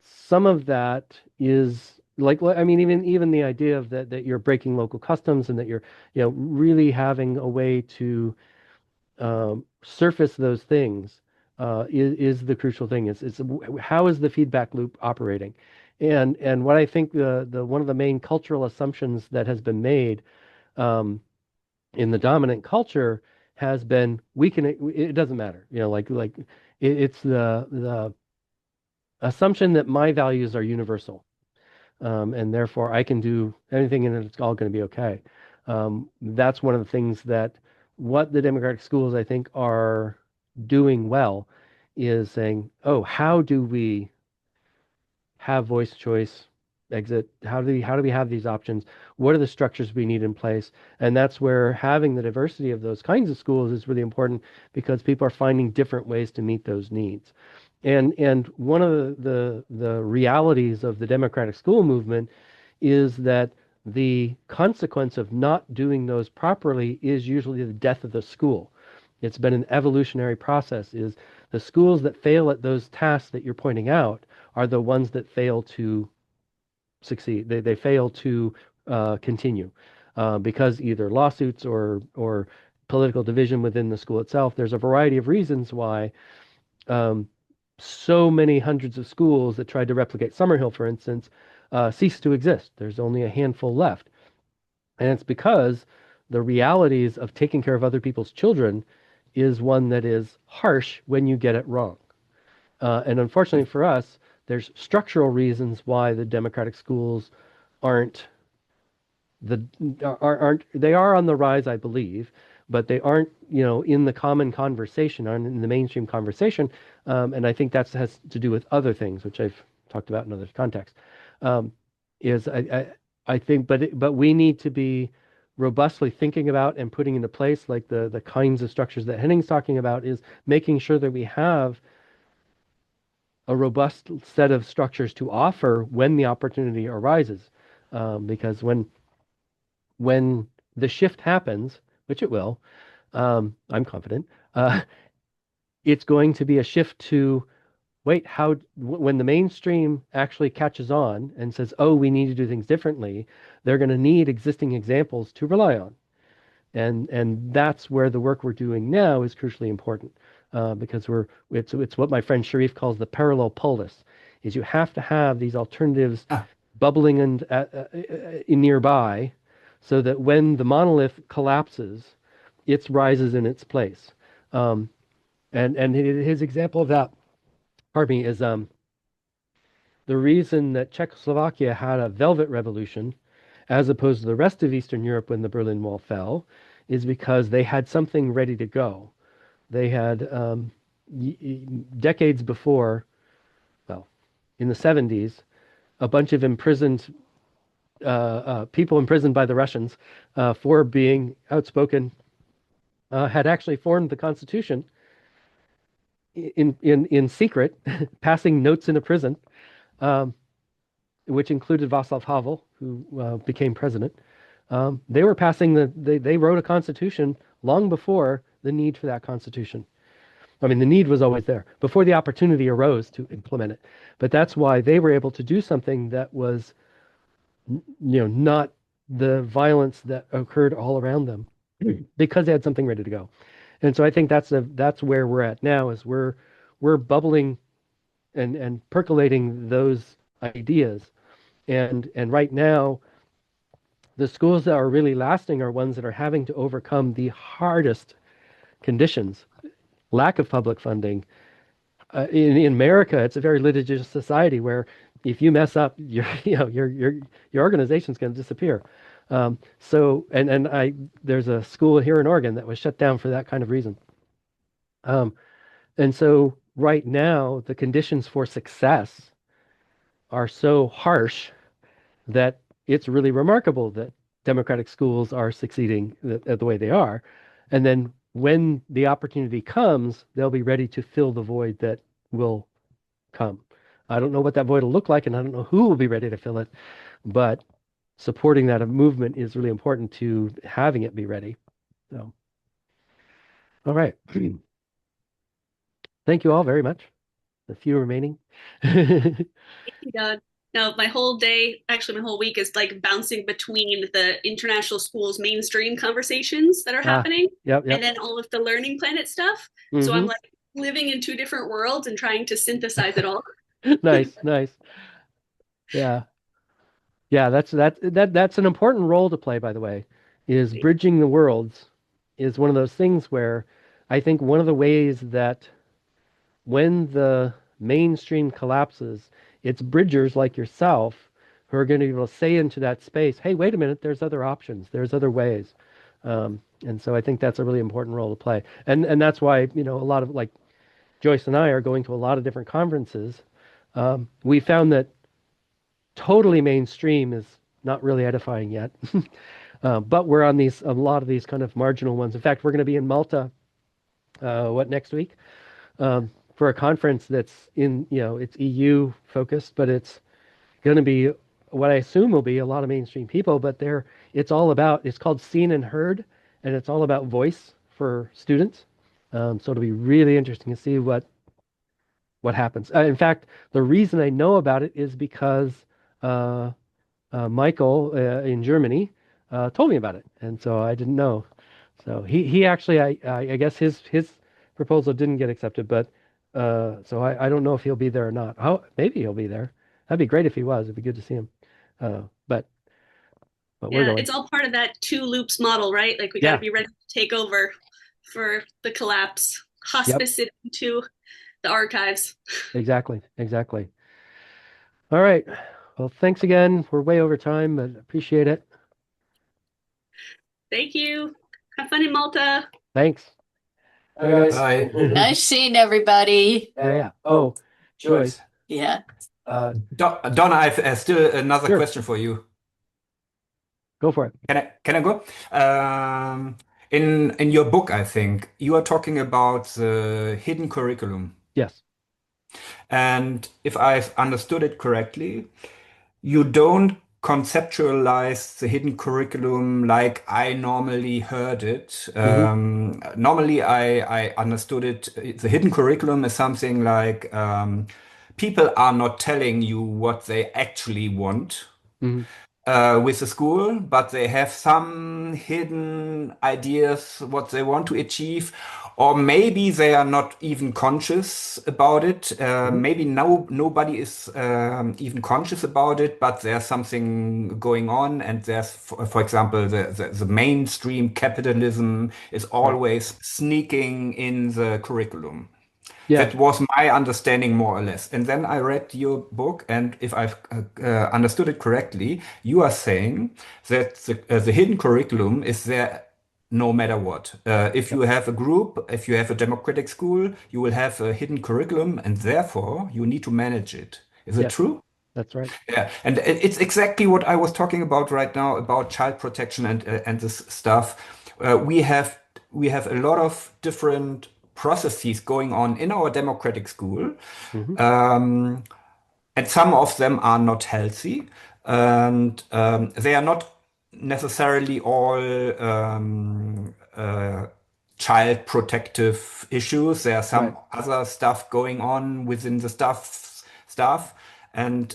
some of that is like, I mean, even the idea of that you're breaking local customs, and that you're really having a way to surface those things is the crucial thing. It's how is the feedback loop operating? And what I think the one of the main cultural assumptions that has been made in the dominant culture has been, it doesn't matter, it's the assumption that my values are universal, and therefore I can do anything and it's all going to be okay. That's one of the things that what the democratic schools, I think, are doing well, is saying, oh, how do we have voice, choice, exit? How do we have these options? What are the structures we need in place? And that's where having the diversity of those kinds of schools is really important, because people are finding different ways to meet those needs. And one of the realities of the democratic school movement is that the consequence of not doing those properly is usually the death of the school. It's been an evolutionary process. Is the schools that fail at those tasks that you're pointing out are the ones that fail to succeed. They fail to continue because either lawsuits or political division within the school itself. There's a variety of reasons why so many hundreds of schools that tried to replicate Summerhill, for instance, cease to exist. There's only a handful left. And it's because the realities of taking care of other people's children is one that is harsh when you get it wrong. And unfortunately for us, there's structural reasons why the democratic schools aren't they are on the rise, I believe, but they aren't, in the common conversation, aren't in the mainstream conversation. And I think that has to do with other things, which I've talked about in other contexts. I think, but we need to be robustly thinking about and putting into place, like the kinds of structures that Henning's talking about, is making sure that we have a robust set of structures to offer when the opportunity arises. Because when the shift happens, which it will, I'm confident, it's going to be a shift to, wait, when the mainstream actually catches on and says, oh, we need to do things differently, they're going to need existing examples to rely on. And that's where the work we're doing now is crucially important, because it's what my friend Sharif calls the parallel polis, is you have to have these alternatives bubbling and nearby, so that when the monolith collapses, it rises in its place. Um, and his example of that, pardon me, is the reason that Czechoslovakia had a velvet revolution as opposed to the rest of Eastern Europe when the Berlin Wall fell is because they had something ready to go. They had decades before, well, in the 70s, a bunch of imprisoned people imprisoned by the Russians for being outspoken had actually formed the Constitution in secret, passing notes in a prison, um, which included Václav Havel, who became president. They were passing they wrote a constitution long before the need for that constitution. I mean, the need was always there before the opportunity arose to implement it. But that's why they were able to do something that was, not the violence that occurred all around them, because they had something ready to go. And so I think that's where we're at now, is we're bubbling and percolating those ideas. And right now, the schools that are really lasting are ones that are having to overcome the hardest conditions. Lack of public funding. In America, it's a very litigious society where if you mess up, your organization's going to disappear. There's a school here in Oregon that was shut down for that kind of reason. And so right now, the conditions for success are so harsh that it's really remarkable that democratic schools are succeeding the way they are. And then when the opportunity comes, they'll be ready to fill the void that will come. I don't know what that void will look like, and I don't know who will be ready to fill it, but supporting that movement is really important to having it be ready. So, all right. Thank you all very much. The few remaining. Thank you, Doug. No, my whole day, actually my whole week is like bouncing between the international schools mainstream conversations that are happening Yep. and then all of the Learning Planet stuff. So I'm like living in two different worlds and trying to synthesize it all. Nice. Yeah. Yeah, that's an important role to play, by the way, is bridging the worlds is one of those things where I think one of the ways that when the mainstream collapses, it's bridgers like yourself who are going to be able to say into that space, hey, wait a minute, there's other options, there's other ways. And so I think that's a really important role to play. And that's why, a lot of like Joyce and I are going to a lot of different conferences. We found that totally mainstream is not really edifying yet. But we're on a lot of these kind of marginal ones. In fact, we're going to be in Malta, next week? For a conference that's it's EU focused, but it's going to be what I assume will be a lot of mainstream people, but it's called Seen and Heard, and it's all about voice for students. So it'll be really interesting to see what happens. In fact, the reason I know about it is because Michael in Germany told me about it, and so I didn't know. So he actually, I guess his proposal didn't get accepted, but so I don't know if he'll be there or not. Maybe he'll be there. That'd be great if he was. It'd be good to see him. But we're going. It's all part of that two loops model, right? Like we got to be ready to take over for the collapse, hospice it into the archives. Exactly. All right. Well, thanks again. We're way over time, but appreciate it. Thank you. Have fun in Malta. Thanks. Bye, guys. Bye. Nice seeing everybody. Yeah. Oh, Joyce. Yeah. Don, I've still another question for you. Go for it. Can I go? In your book, I think you are talking about the hidden curriculum. Yes. And if I've understood it correctly, you don't conceptualize the hidden curriculum like I normally heard it. Normally, I understood it. The hidden curriculum is something like people are not telling you what they actually want with the school, but they have some hidden ideas what they want to achieve, or maybe they are not even conscious about it. Maybe nobody is even conscious about it, but there's something going on, and there's, for example, the mainstream capitalism is always sneaking in the curriculum. Yeah. That was my understanding, more or less. And then I read your book, and if I've understood it correctly, you are saying that the hidden curriculum is there no matter what. If you have a group, if you have a democratic school, you will have a hidden curriculum, and therefore you need to manage it. Is it Yes, true? that's right. Yeah, and it's exactly what I was talking about right now about child protection and this stuff. We have a lot of different processes going on in our democratic school, Hmm. and some of them are not healthy, and they are not necessarily all child protective issues. There are Right. some other stuff going on within the stuff. And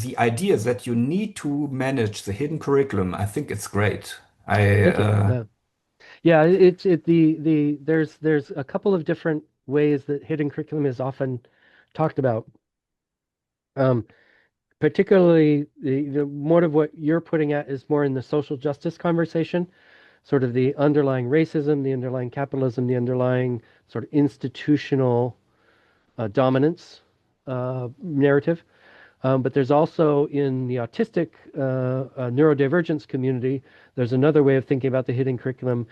the idea that you need to manage the hidden curriculum, I think it's great. Thank you. Yeah. Yeah, there's a couple of different ways that hidden curriculum is often talked about. Um, Particularly the more of what you're putting at is more in the social justice conversation, sort of the underlying racism, the underlying capitalism, the underlying sort of institutional dominance narrative. But there's also in the autistic neurodivergence community, there's another way of thinking about the hidden curriculum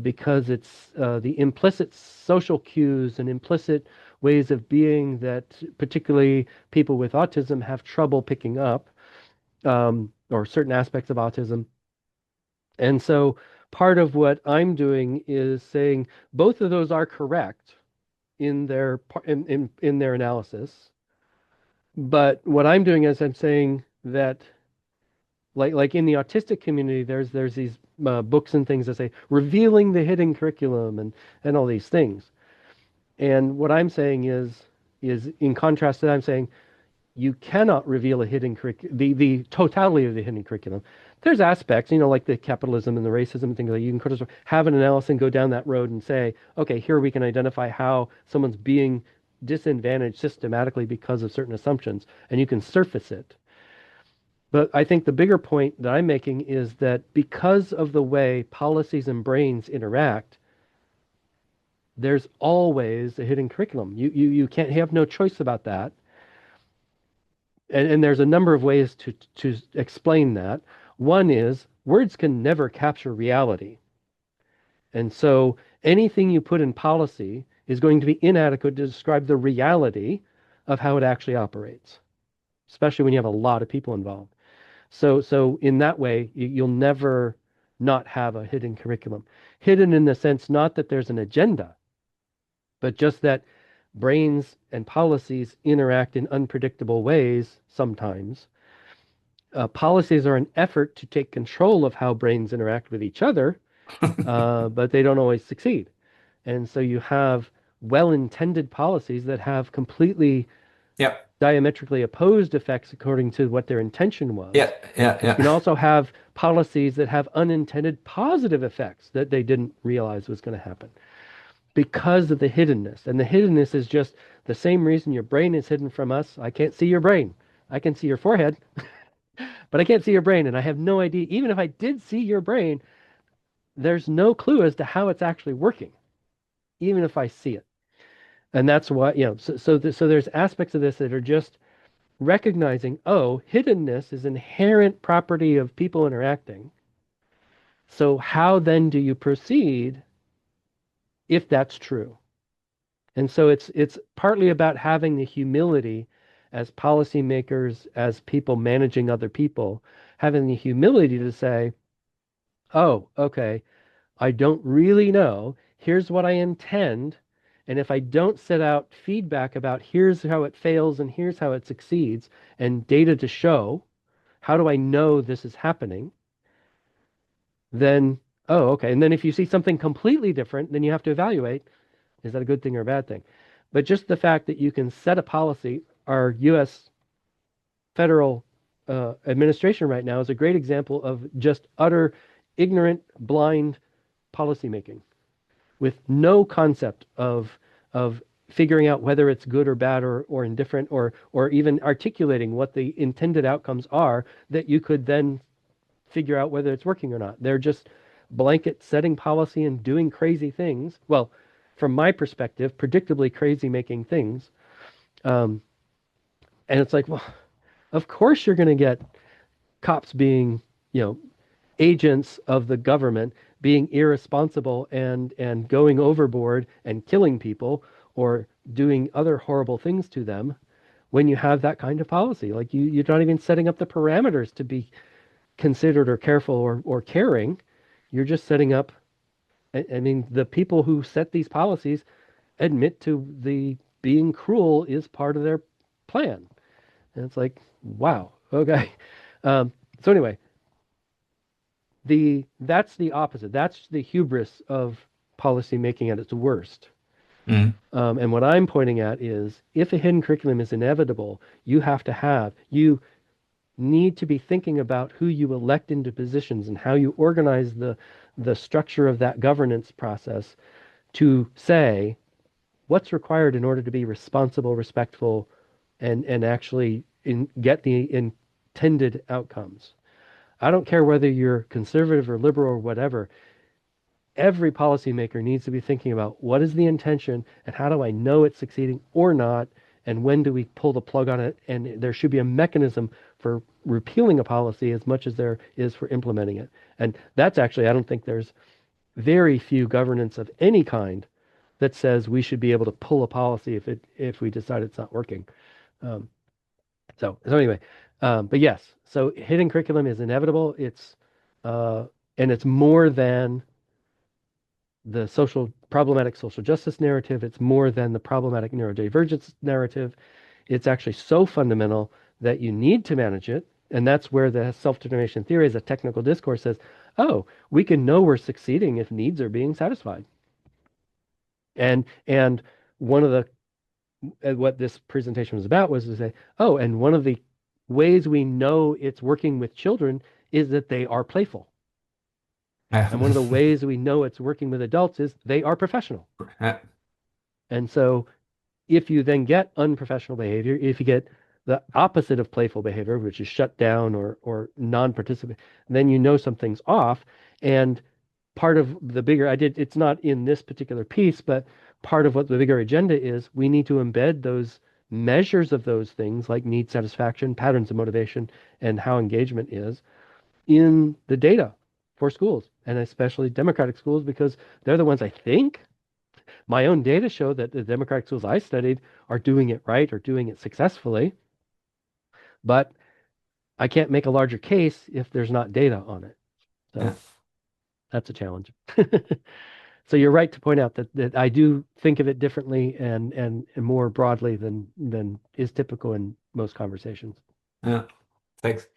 because it's the implicit social cues and implicit ways of being that particularly people with autism have trouble picking up, or certain aspects of autism. And so part of what I'm doing is saying both of those are correct in their in their analysis. But what I'm doing is I'm saying that like in the autistic community, there's these books and things that say revealing the hidden curriculum and all these things. And what I'm saying is in contrast to that, I'm saying you cannot reveal a hidden curriculum, the totality of the hidden curriculum. There's aspects, like the capitalism and the racism and things like that. You can sort of have an analysis and go down that road and say, okay, here we can identify how someone's being disadvantaged systematically because of certain assumptions, and you can surface it. But I think the bigger point that I'm making is that because of the way policies and brains interact, there's always a hidden curriculum. You can't have no choice about that. And there's a number of ways to explain that. One is words can never capture reality. And so anything you put in policy is going to be inadequate to describe the reality of how it actually operates, especially when you have a lot of people involved. So in that way, you'll never not have a hidden curriculum. Hidden in the sense not that there's an agenda, but just that brains and policies interact in unpredictable ways sometimes. Policies are an effort to take control of how brains interact with each other, but they don't always succeed. And so you have well-intended policies that have completely Yeah, diametrically opposed effects according to what their intention was. yeah, yeah, You can yeah. also have policies that have unintended positive effects that they didn't realize was going to happen because of the hiddenness. And the hiddenness is just the same reason your brain is hidden from us. I can't see your brain. I can see your forehead, but I can't see your brain. And I have no idea. Even if I did see your brain, there's no clue as to how it's actually working, even if I see it. And that's why, so there's aspects of this that are just recognizing, oh, hiddenness is inherent property of people interacting. So how then do you proceed if that's true? And so it's partly about having the humility as policymakers, as people managing other people, having the humility to say, oh, okay, I don't really know. Here's what I intend. And if I don't set out feedback about here's how it fails and here's how it succeeds and data to show, how do I know this is happening? Then, oh, okay. And then if you see something completely different, then you have to evaluate, is that a good thing or a bad thing? But just the fact that you can set a policy, our US federal administration right now is a great example of just utter ignorant, blind policymaking. with no concept of figuring out whether it's good or bad or indifferent or even articulating what the intended outcomes are that you could then figure out whether it's working or not. They're just blanket setting policy and doing crazy things. Well, from my perspective, predictably crazy making things. And it's like, well, of course you're going to get cops being, agents of the government being irresponsible and going overboard and killing people or doing other horrible things to them when you have that kind of policy. Like you're not even setting up the parameters to be considered or careful or caring. You're just setting up, I mean, the people who set these policies admit to the being cruel is part of their plan. And it's like, wow, okay. So anyway, that's the opposite. That's the hubris of policy making at its worst. Mm. And what I'm pointing at is if a hidden curriculum is inevitable, you need to be thinking about who you elect into positions and how you organize the structure of that governance process to say what's required in order to be responsible, respectful, and actually get the intended outcomes. I don't care whether you're conservative or liberal or whatever. Every policymaker needs to be thinking about what is the intention and how do I know it's succeeding or not, and when do we pull the plug on it? And there should be a mechanism for repealing a policy as much as there is for implementing it. And that's actually, I don't think there's very few governance of any kind that says we should be able to pull a policy if we decide it's not working. So anyway, but yes, so hidden curriculum is inevitable. It's and it's more than the problematic social justice narrative. It's more than the problematic neurodivergence narrative. It's actually so fundamental that you need to manage it. And that's where the self-determination theory as a technical discourse says, oh, we can know we're succeeding if needs are being satisfied. And one of the what this presentation was about was to say, oh, and one of the ways we know it's working with children is that they are playful. And one of the ways we know it's working with adults is they are professional. And so if you then get unprofessional behavior, if you get the opposite of playful behavior, which is shut down or non-participant, then you know something's off. And part of the bigger, it's not in this particular piece, but part of what the bigger agenda is, we need to embed those measures of those things like need satisfaction, patterns of motivation, and how engagement is in the data for schools, and especially democratic schools, because they're the ones, I think, my own data show that the democratic schools I studied are doing it right or doing it successfully. But I can't make a larger case if there's not data on it. So that's a challenge. So you're right to point out that I do think of it differently and more broadly than is typical in most conversations. Yeah, thanks.